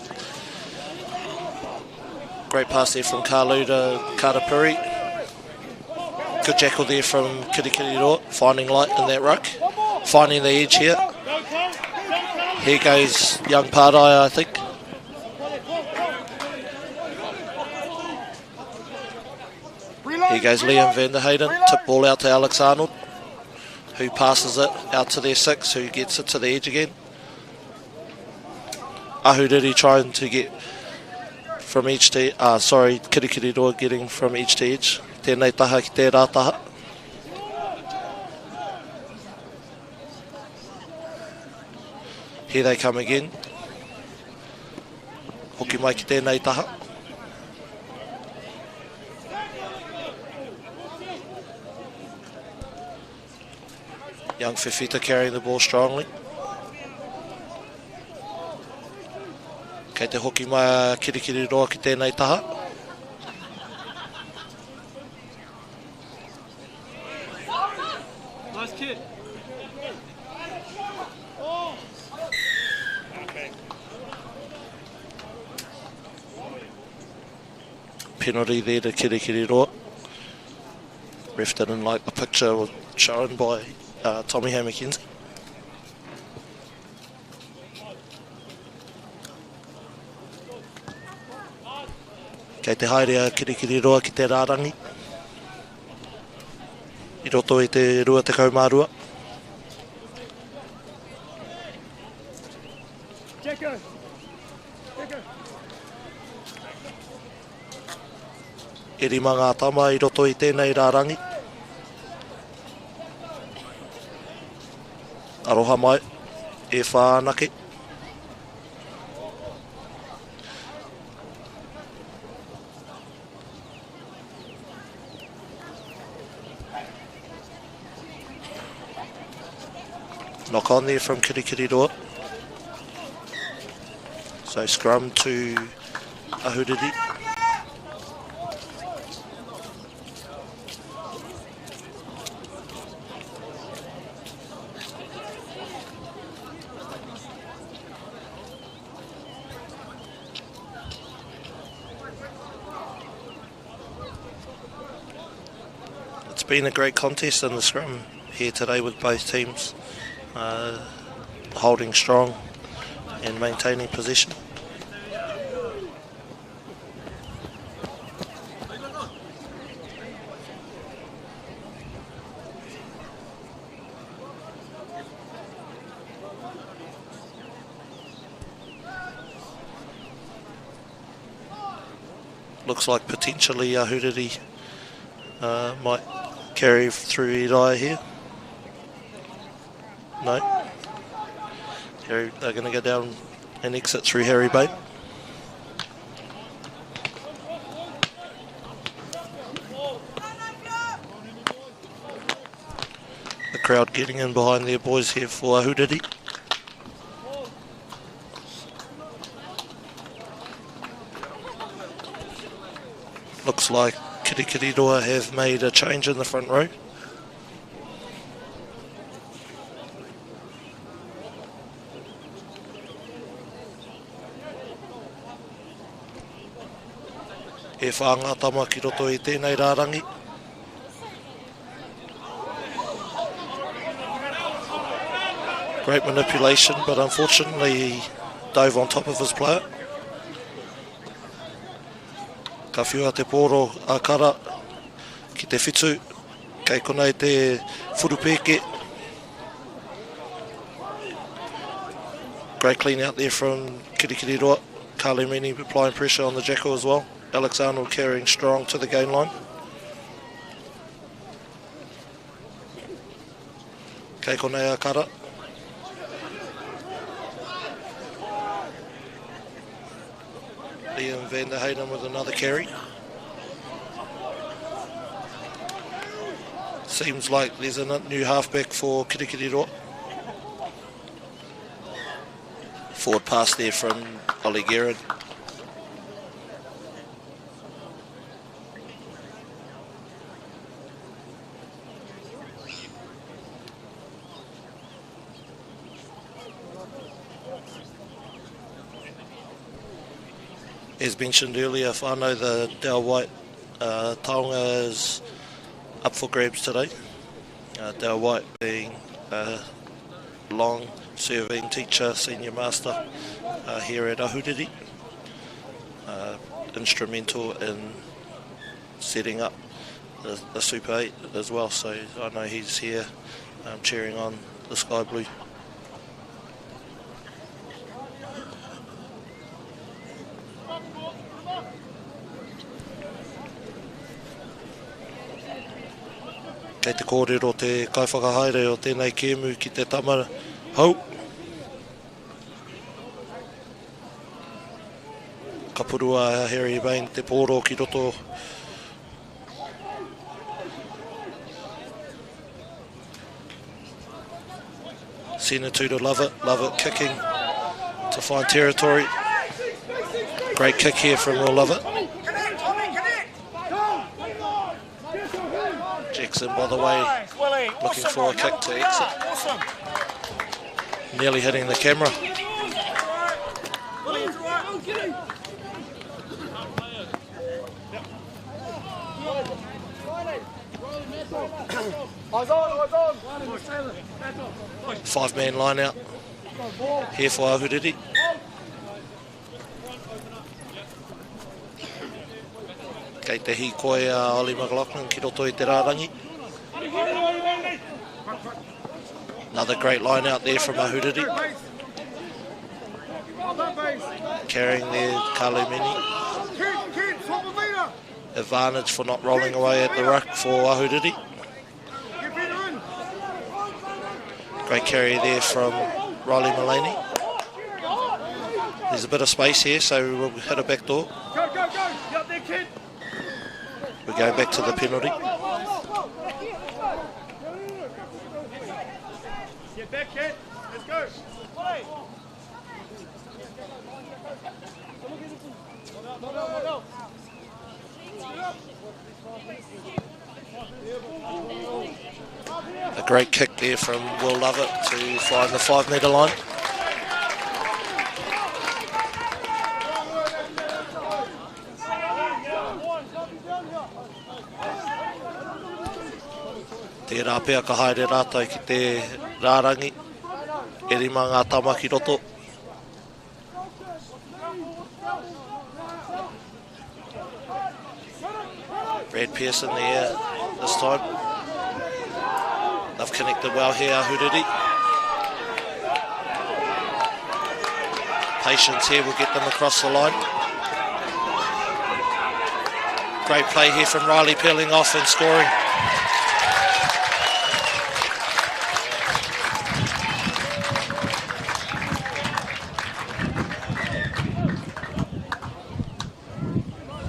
Great pass there from Kalu to Karapiri. Good jackal there from Kirikiriroa, finding light in that ruck. Finding the edge here. Here goes young Pardai, I think. Here goes Liam van der Hayden. Tip ball out to Alex Arnold, who passes it out to their 6, who gets it to the edge again. Ahuriri trying to get from edge to Kirikiriroa getting from edge to edge. Tēnei taha ki te rātaha. Here they come again. Hoki mai ki tēnei taha. Young Fifita carrying the ball strongly. Kei te hoki mai Kirikiriroa ki tēnei taha. Nice kid. Penalty there to Kirikiriroa. Ref didn't like the picture shown by Tommy Mackenzie. Kei te haere a Kirikiriroa ki te rārangi. I roto i te rua te kaumārua. E rima ngā tama i roto i tēnei rārangi. Aroha mai, e whānake. Knock on there from Kirikiriroa. So scrum to Ahuriri. It's been a great contest in the scrum here today with both teams holding strong and maintaining possession. Looks like potentially Ahuriri might carry through Iraia here. No. They're going to go down and exit through Harry Bay. The crowd getting in behind their boys here for Ahuriri. Looks like Kirikiriroa have made a change in the front row. E whāngatama ki roto i tēnei rārangi. Great manipulation, but unfortunately he dove on top of his player. Ka whiua te pōro a kara ki te whitu, kei konei te whurupeke. Great clean out there from Kirikiriroa. Kalemini applying pressure on the jackal as well. Alex Arnold carrying strong to the gain line. Kei konei a kara. Liam van der Hayden with another carry. Seems like there's a new halfback for Kirikiriroa. Forward pass there from Ollie Guerin. As mentioned earlier, whānau the Dale White taonga is up for grabs today. Dale White being a long-serving teacher, senior master here at Ahuriri. Instrumental in setting up the Super 8 as well, so I know he's here cheering on the Sky Blue. Kei te kōrero te kaiwhakahaere o tēnei kēmu ki te tama hau. Ka purua a Harry Bain te pōro ki roto. Senatu to love it kicking to find territory. Great kick here from Will Lovett. Jackson, by the way, looking for a kick to exit. Nearly hitting the camera. Five-man line out here for Ahuriri. Kei te hikoe a Ollie McLaughlin ki roto I te rārangi. Another great line out there from Ahuriri. Carrying their Kalemini. Advantage for not rolling away at the ruck for Ahuriri. Great carry there from Riley Mullaney. There's a bit of space here, so we'll hit a back door. We're going back to the penalty. Get back, kid. Let's go. A great kick there from Will Lovett to find the 5 metre line. Tērā pēr ka haere rātou ki te rārangi. E rima ngā tamaki roto. Brad Pearson there this time. They've connected well here, Ahuriri. Patience here will get them across the line. Great play here from Riley, peeling off and scoring.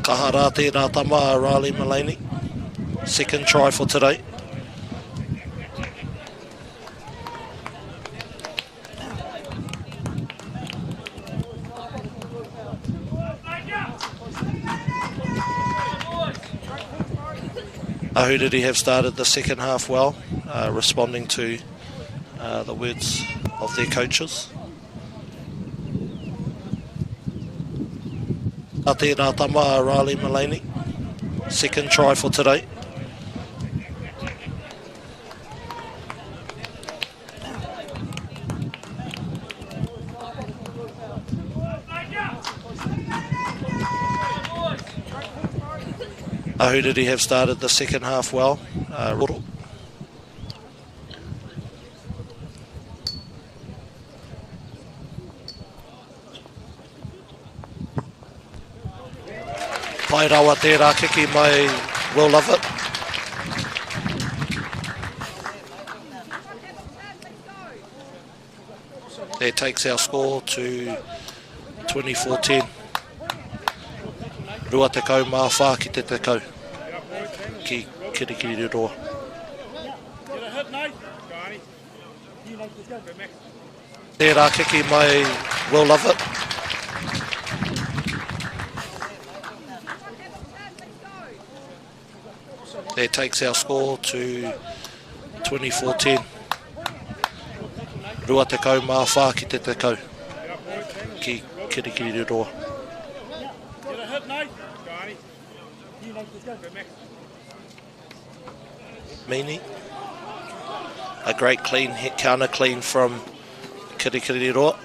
Kahara tērā tama Riley Mullaney. Second try for today. Ahuriri have started the second half well, responding to the words of their coaches. Tērā tama Riley Mullaney. Second try for today. Ahuriri have started the second half well. Pai rawa tērā kiki mai Will Love It. That takes our score to 24-10. Rua te kau mā whā ki te kau. Ki kirikiri roa. Tērā kiki mai Will Love It. That takes our score to 24-10. Rua te kau mā whā ki te kau. Ki kirikiri roa. Meany. A great clean hit, counter clean from Kirikiri Roa.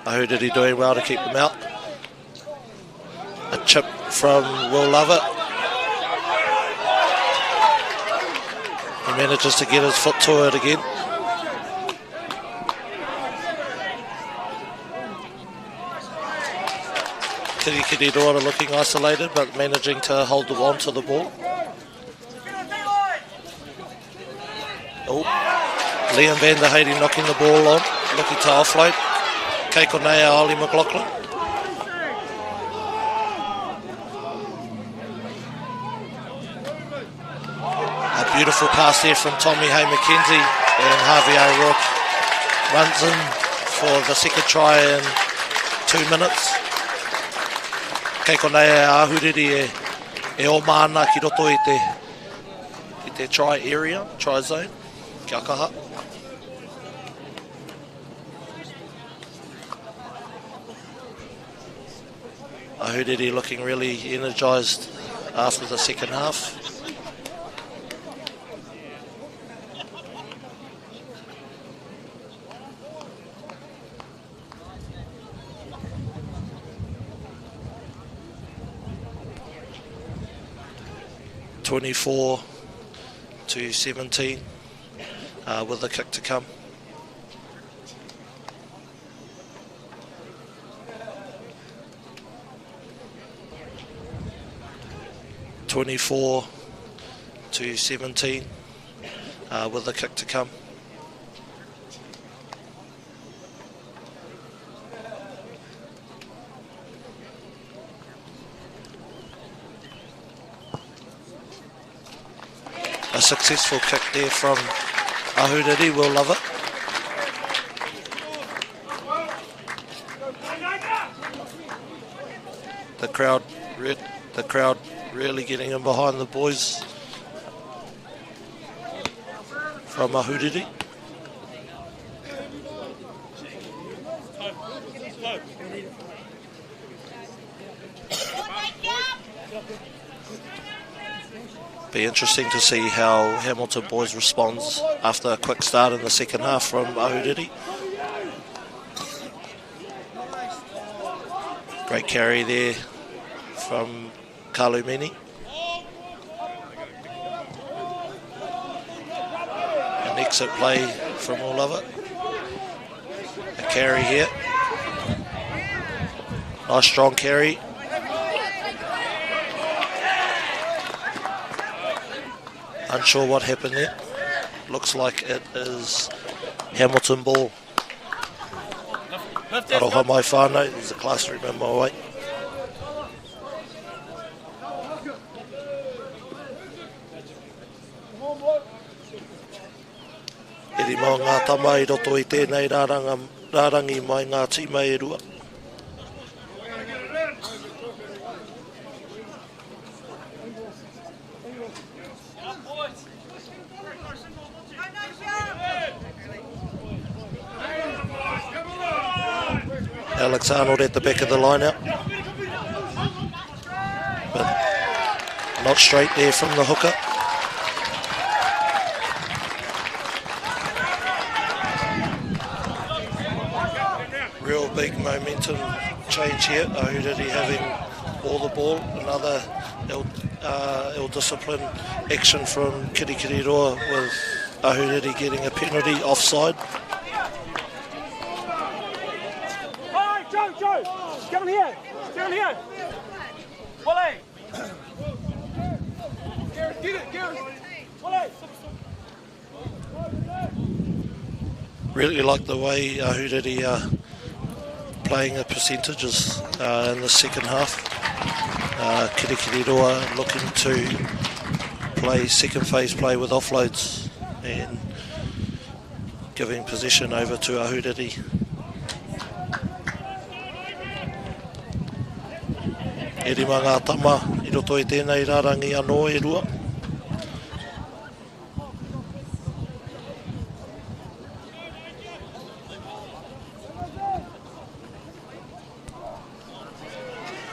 Ahuriri doing well to keep them out. A chip from Will Love It. He manages to get his foot to it again. Kirikiri Roa looking isolated but managing to hold on to the ball. Oh, Liam van der Heide knocking the ball on, looking to offload. Keiko Nea, Ollie McLaughlin. A beautiful pass there from Tommy Hay McKenzie, and Harvey O'Rourke runs in for the second try in 2 minutes. Keiko Nea Ahuriri e o mana ki roto i te try area, try zone. Kia kaha. Ahuriri looking really energised after the second half. (24-17) with the kick to come. (24-17) with the kick to come. A successful kick there from Ahuriri, Will Love It. The crowd really getting in behind the boys from Ahuriri. Be interesting to see how Hamilton Boys responds after a quick start in the second half from Ahuriri. Great carry there from Kalumini. An exit play from all of it. A carry here. Nice strong carry. Unsure what happened there. Looks like it is Hamilton ball. Aroha mai whānau, there's a classroom in my way. Eri mō ngā tama I roto I tēnei rārangi mai ngā tīma e rua. Alex Arnold at the back of the line out. But not straight there from the hooker. Real big momentum change here. Ahuriri having all the ball. Another ill-disciplined action from Kirikiriroa with Ahuriri getting a penalty offside. Down here! Down here! Wale! Gareth, get it! Gareth! Wale! Really like the way Ahuriri are playing the percentages in the second half. Kirikiriroa looking to play second phase play with offloads and giving possession over to Ahuriri. E rima ngā tama I roto I tēnei rārangi anō e rua.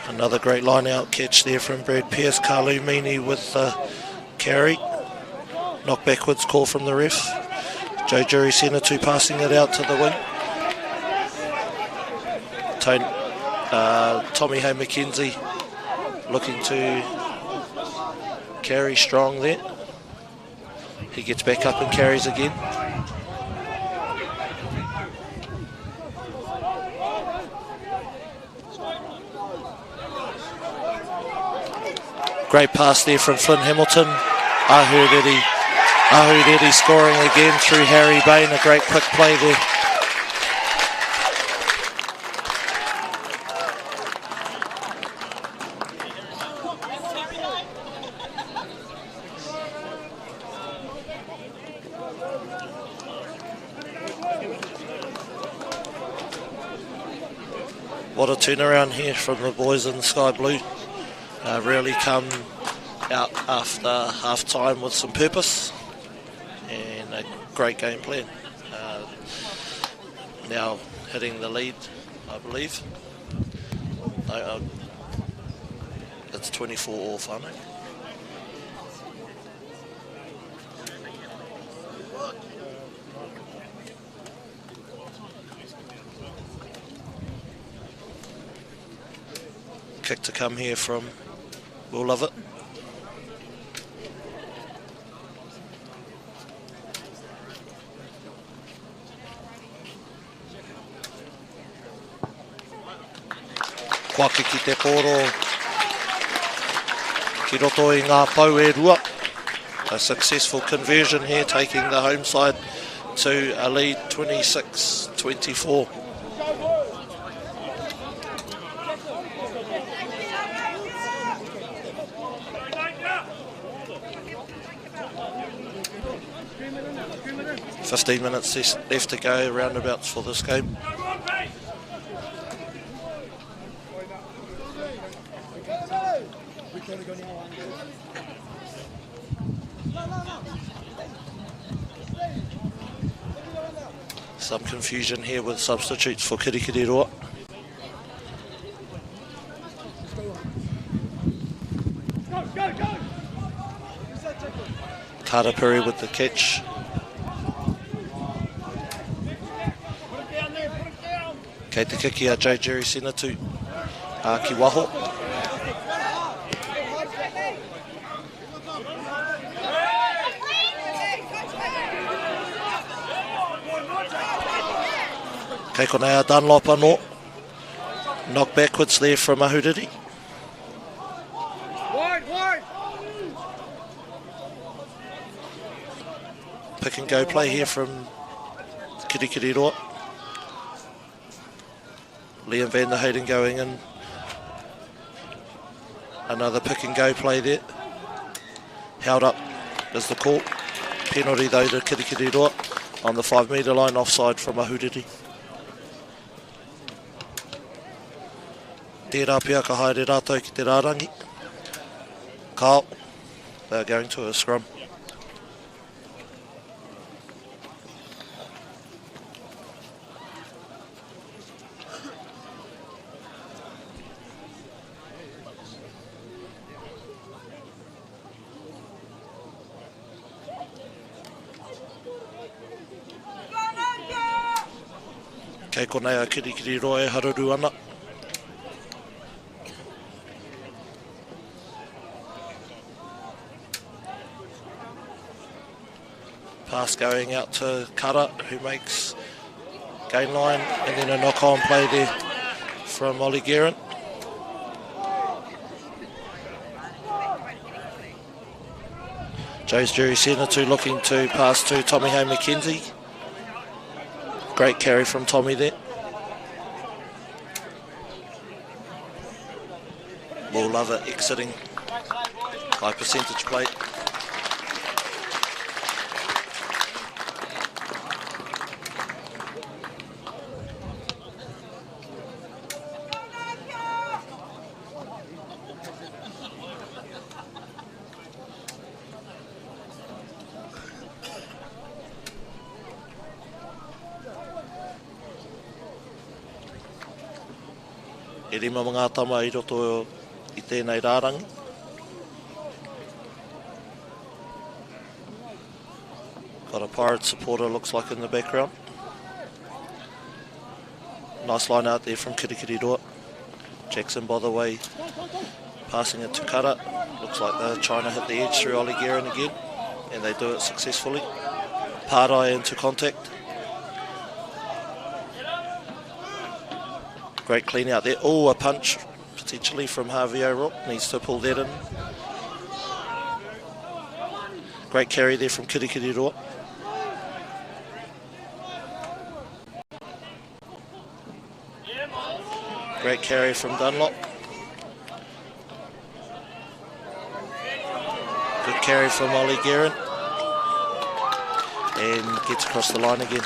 Another great line out catch there from Brad Pearce. Kalumini with the carry. Knock backwards call from the ref. Joe Jury Senatu passing it out to the wing. Tommy Hay McKenzie looking to carry strong there. He gets back up and carries again. Great pass there from Flynn Hamilton. Ahuriri scoring again through Harry Bain. A great quick play there. What a turnaround here from the boys in the sky blue. Really come out after half time with some purpose and a great game plan. Now hitting the lead, I believe. No, it's 24 all whānau. Kick to come here from We'll Love It. Kwake ki te poro. Ki roto I ngā pau e rua. A successful conversion here, taking the home side to a lead 26-24. $15 minutes left to go, roundabouts for this game. Some confusion here with substitutes for Kirikiriroa. Karapiri with the catch. Kei te kiki a Joe Jerry Senatu. Ki waho. Kei konei a Dunlop anō. Knock backwards there from Ahuriri. Pick and go play here from Kirikiriroa. Liam van der Hayden going in. Another pick and go play there. Held up is the call. Penalty though to Kirikiriroa on the 5 metre line, offside from Ahuriri. Tērā pia ka haere rātou ki te rārangi. Kyle, they're going to a scrum. Kei konei a Kirikiriroa e haruru ana. Pass going out to Kara, who makes gain line, and then a knock-on play there from Ollie Guerin. Joe's Jerry Senatu looking to pass to Tommy Hay McKenzie. Great carry from Tommy there. We'll love it exiting. High percentage play. E rima mga tama I roto I tēnei rārangi. Got a Pirate supporter looks like in the background. Nice line out there from Kirikiriroa. Jackson by the way, passing it to Kara. Looks like they're trying to hit the edge through Ollie Guerin again, and they do it successfully. Pārai into contact. Great clean out there. Oh, a punch potentially from Harvey O'Rourke. Needs to pull that in. Great carry there from Kirikiriroa. Great carry from Dunlop. Good carry from Ollie Guerin. And gets across the line again.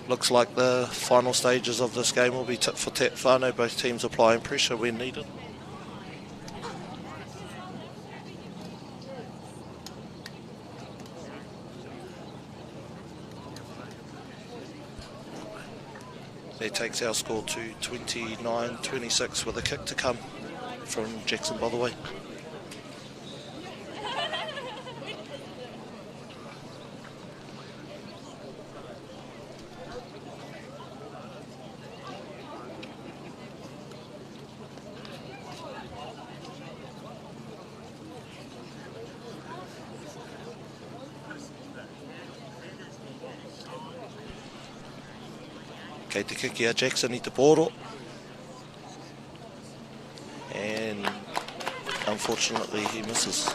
Looks like the final stages of this game will be tit for tat whānau, both teams applying pressure when needed. That takes our score to 29-26 with a kick to come from Jackson by the way. Kei te kiki a Jackson I te pōro. And unfortunately he misses.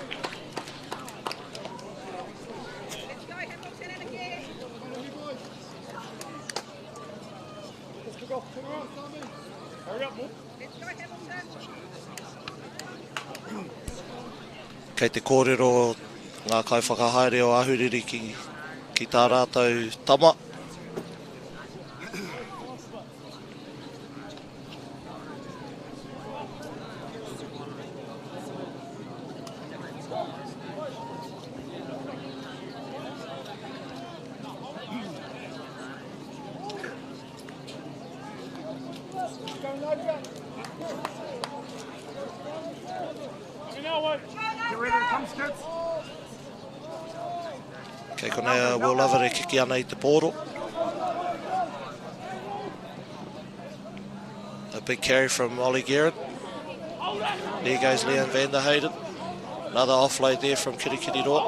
Kei te kōrero ngā kaiwhakahaere o Ahuriri ki tā rātou tama. Kei konei Will Lover e kiki ana I te pōro. A big carry from Ollie Guerin. There goes Leon van der Hayden. Another offload there from Kirikiri Roa.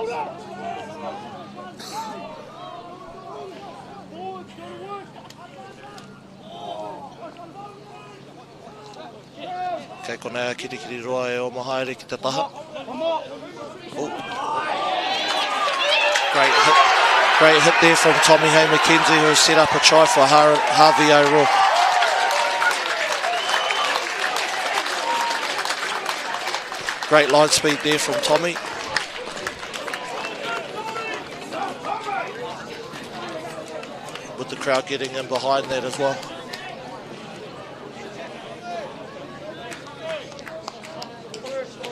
Kei konei Kirikiri Roa e o mahaere ki te taha. Great hit there from Tommy Hay McKenzie, who has set up a try for Harvey O'Rourke. Great line speed there from Tommy. With the crowd getting in behind that as well.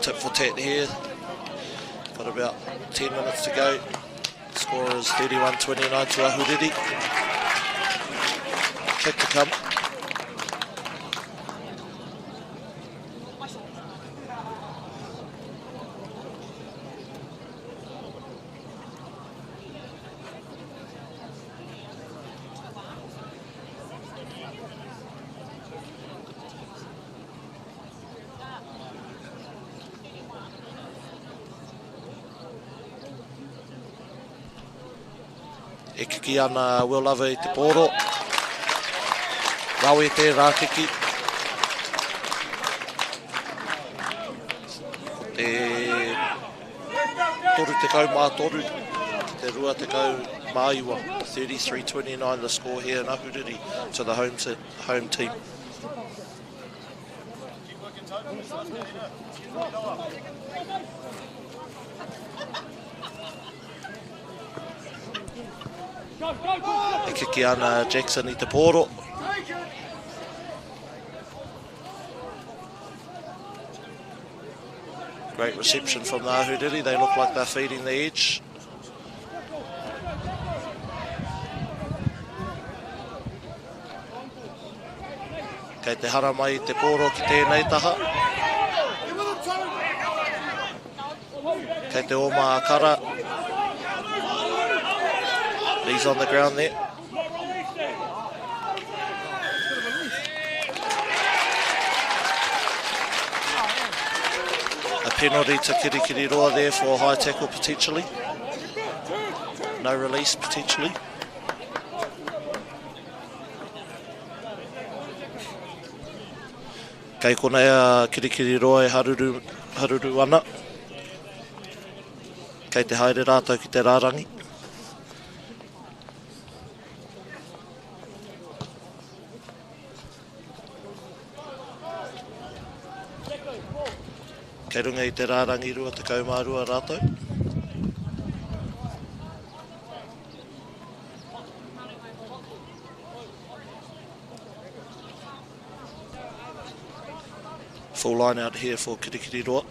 Tip for tat here. Got about 10 minutes to go. Score is 31-29 to Ahuriri. Kick to come. E kiki ana Will Lover I te pōro. Rau e te rākiki. Te toru te kau mā toru. Te rua te kau mā iwa. 33-29 the score here in Ahuriri to the home team. E kiki ana Jackson I te pōro. Great reception from the Ahuriri. They look like they're feeding the edge. Kei te hara mai I te pōro ki tēnei taha. Kei te oma kara. He's on the ground there. A penalty to Kirikiri Roa there for a high tackle potentially. No release potentially. Kei konei a Kirikiri Roa e haruru ana. Kei te haere rātou ki te rārangi. Kei runga I te rārangi rua te kaumārua rātou. Full line out here for Kirikiri Roa.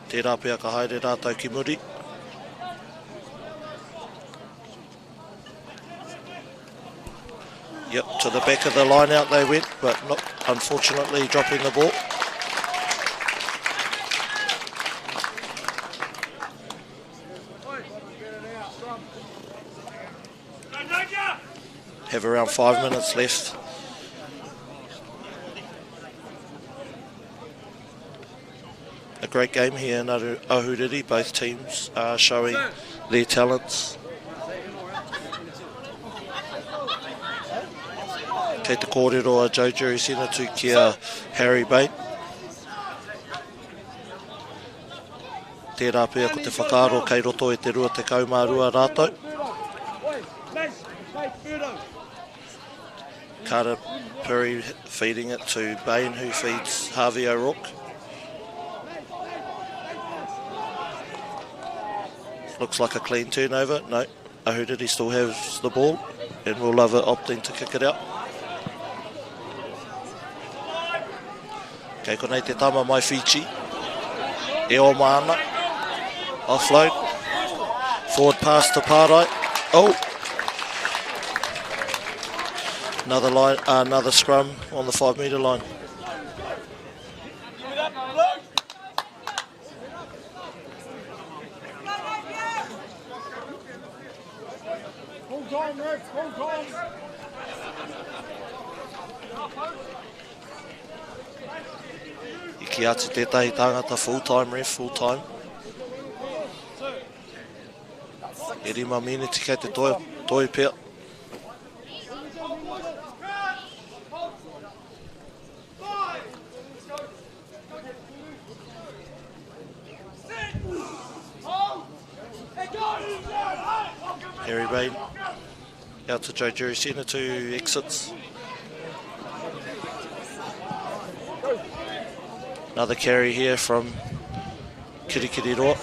Tērā pia ka haere rātou ki muri. Yep, to the back of the line out they went, but not unfortunately dropping the ball. Have around 5 minutes left. A great game here in Ahuriri. Both teams are showing their talents. Kei te kōrero a Joe Jerry Senatu ki a Harry Bain. Tērā pia ko te whakaaro kei roto e te rua te kaumārua rātou. Carter Perry feeding it to Bain, who feeds Harvey O'Rourke. Looks like a clean turnover. No, Ahuriri still has the ball and Will Lover opting to kick it out. Kei konei te tama mai Fiji. E o maana. Offload. Forward pass to Pārai. Oh! Another scrum on the 5 metre line. Iki atu tētahi tāngata full-time ref, full-time. E rima miniti kei te toi pia. Harry Bain out to Joe Jurisina, 2 exits. Another carry here from Kirikiriroa.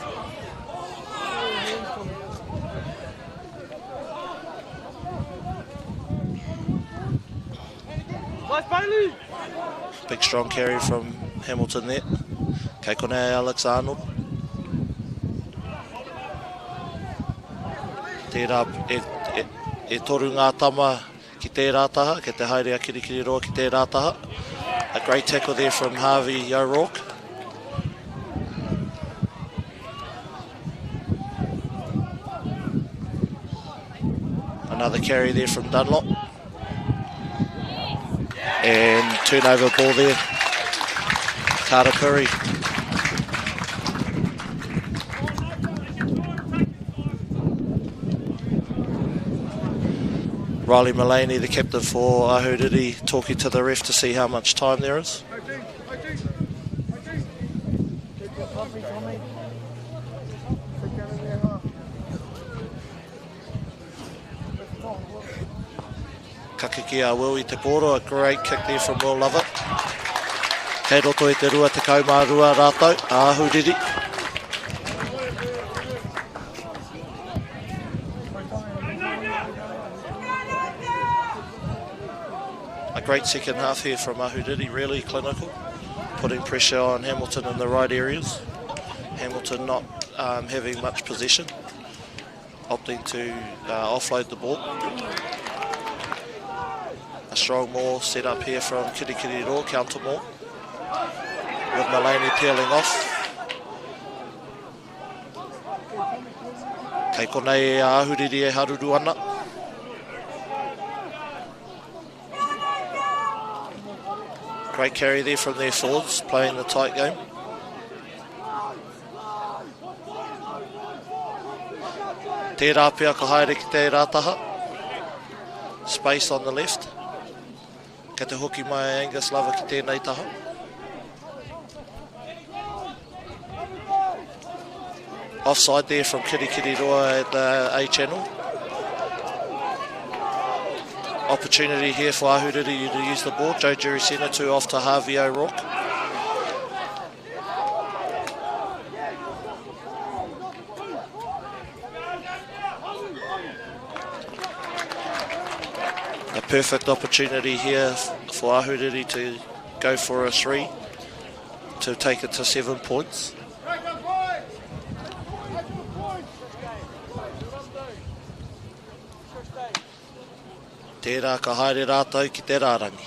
Big strong carry from Hamilton there. Kei konei Alex Arnold. Tērā e toru ngā tama ki tērā taha, ke te haere a Kirikiriroa ki tērā taha. A great tackle there from Harvey O'Rourke. Another carry there from Dunlop. And turnover ball there. Karapuri. Riley Mullaney, the captain for Ahuriri, talking to the ref to see how much time there is. Kakiki a Will I te koro, a great kick there from Will Lovett. Kei roto e te rua te kaumārua rātou, Ahuriri. A great second half here from Ahuriri, really clinical, putting pressure on Hamilton in the right areas. Hamilton not having much possession, opting to offload the ball. A strong maul set up here from Kirikiriroa, counter maul, with Mullaney peeling off. Kei konei Ahuriri e haruru ana. Great carry there from their forwards, playing the tight game. Tērā pia ka haere ki tērā taha. Space on the left. Ka te hoki mai Angus Lover ki tēnei taha. Offside there from Kirikiriroa at the A channel. Opportunity here for Ahuriri to use the ball. Joe Jurisina to off to Harvey O'Rourke. A perfect opportunity here for Ahuriri to go for a 3 to take it to 7 points. Tērā ka haere rātou ki te rārangi.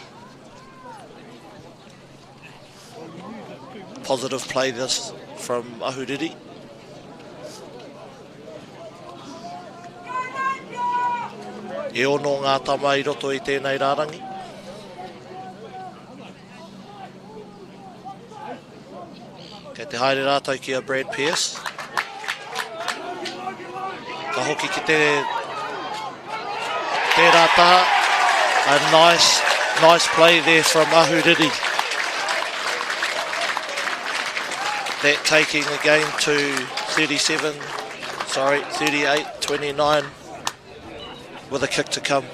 Positive play this from Ahuriri. E ono ngā tama I roto I tēnei rārangi. Kei te haere rātou ki a Brad Pearce. Ka hoki ki tērā taha. A nice play there from Ahuriri. That taking the game to 38-29 with a kick to come.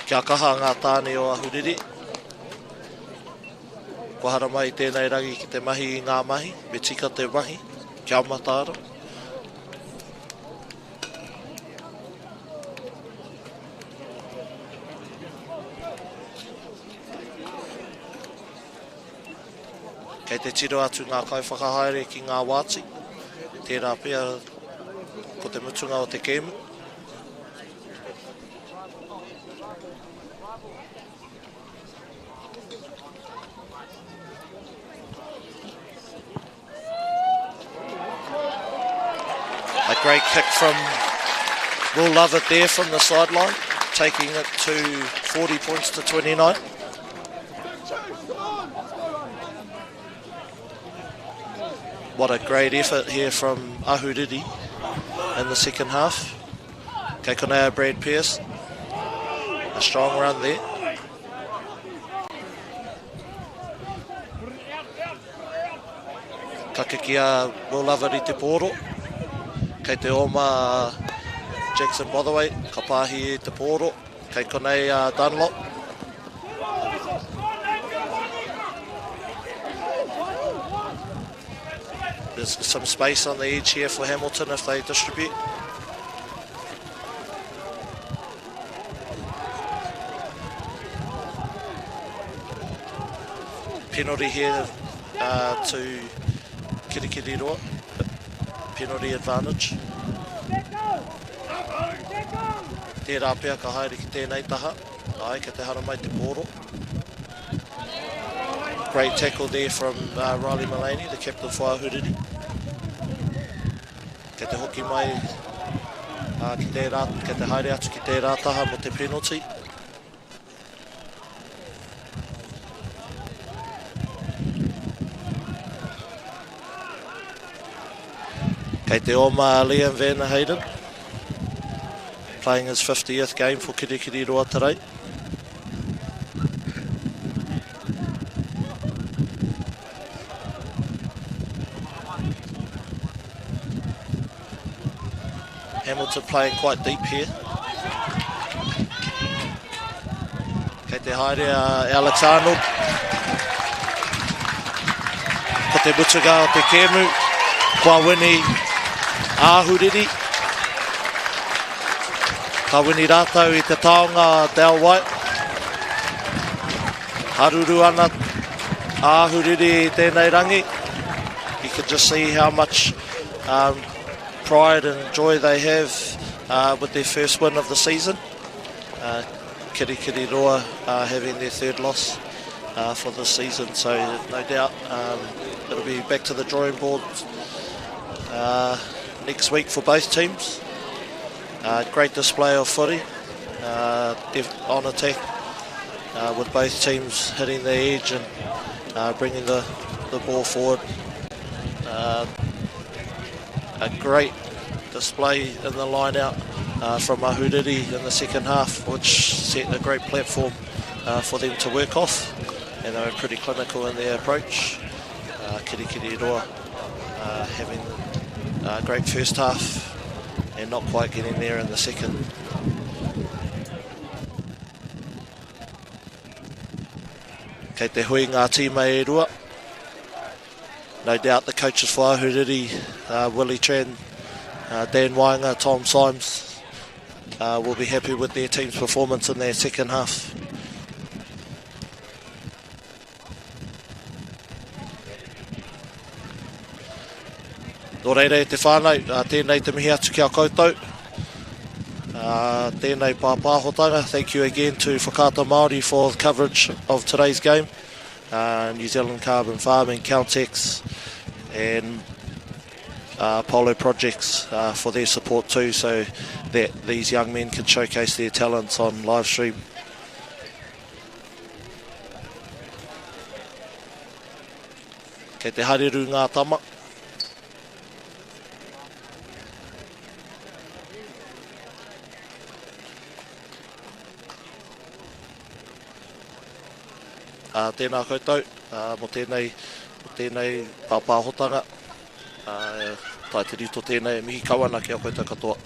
Kia kaha ngā tāne o Ahuriri. Ko hara mai tēnei rangi ki te mahi I ngā mahi, me tika te mahi, kia mataara. Kei te tiro atu ngā kaiwhakahaere ki ngā wāti, tērā pia ko te mutunga o te kēmu. A great kick from Will Lovett there from the sideline, taking it to 40 points to 29. What a great effort here from Ahuriri in the second half. Kei konea Brad Pearce. A strong run there. Ka kikia Will Lovett I te pōro. Kei te oma Jackson Botherway, ka pāhi I te pōro. Kei konei Dunlop. There's some space on the edge here for Hamilton if they distribute. Penalty here to Kirikiriroa. Penalty advantage. Tērā pia ka haere ki tēnei taha. Ai, ka te hara mai te pōro. Great tackle there from Riley Mullaney, the captain for Ahuriri. Ka te hoki mai ka te haere atu ki te rātaha mo te penalty. Kei te oma Liam Van Hayden, playing his 50th game for Kirikiriroa today. Hamilton playing quite deep here. Kei te haere Alex Arnold. Ko te mutuga o te kēmu. Kua wini Ahuriri. Ka wini rātau I te taonga Dale White. Haruru ana Ahuriri I tēnei rangi. You can just see how much pride and joy they have with their first win of the season. Kirikiriroa having their third loss for the season, so no doubt it'll be back to the drawing board next week for both teams. Great display of footy on attack with both teams hitting the edge and bringing the ball forward. A great display in the line out from Ahuriri in the second half, which set a great platform for them to work off, and they were pretty clinical in their approach. Kirikiriroa having a great first half and not quite getting there in the second. Kei te hui ngā tīma e rua. No doubt the coaches for Ahuriri, Willie Tran, Dan Wainga, Tom Symes, will be happy with their team's performance in their second half. Nō reire te whānau, tēnei te mihi atu kia koutou. Tēnei pāpāhotanga. Thank you again to Whakata Māori for the coverage of today's game. New Zealand Carbon Farming, Caltex and Polo Projects for their support too, so that these young men can showcase their talents on live stream. Kei te hareru ngā tama. Tēnā koutou, mo tēnei pāpāhotanga, tai te rito tēnei mihi kawana kia koutou katoa.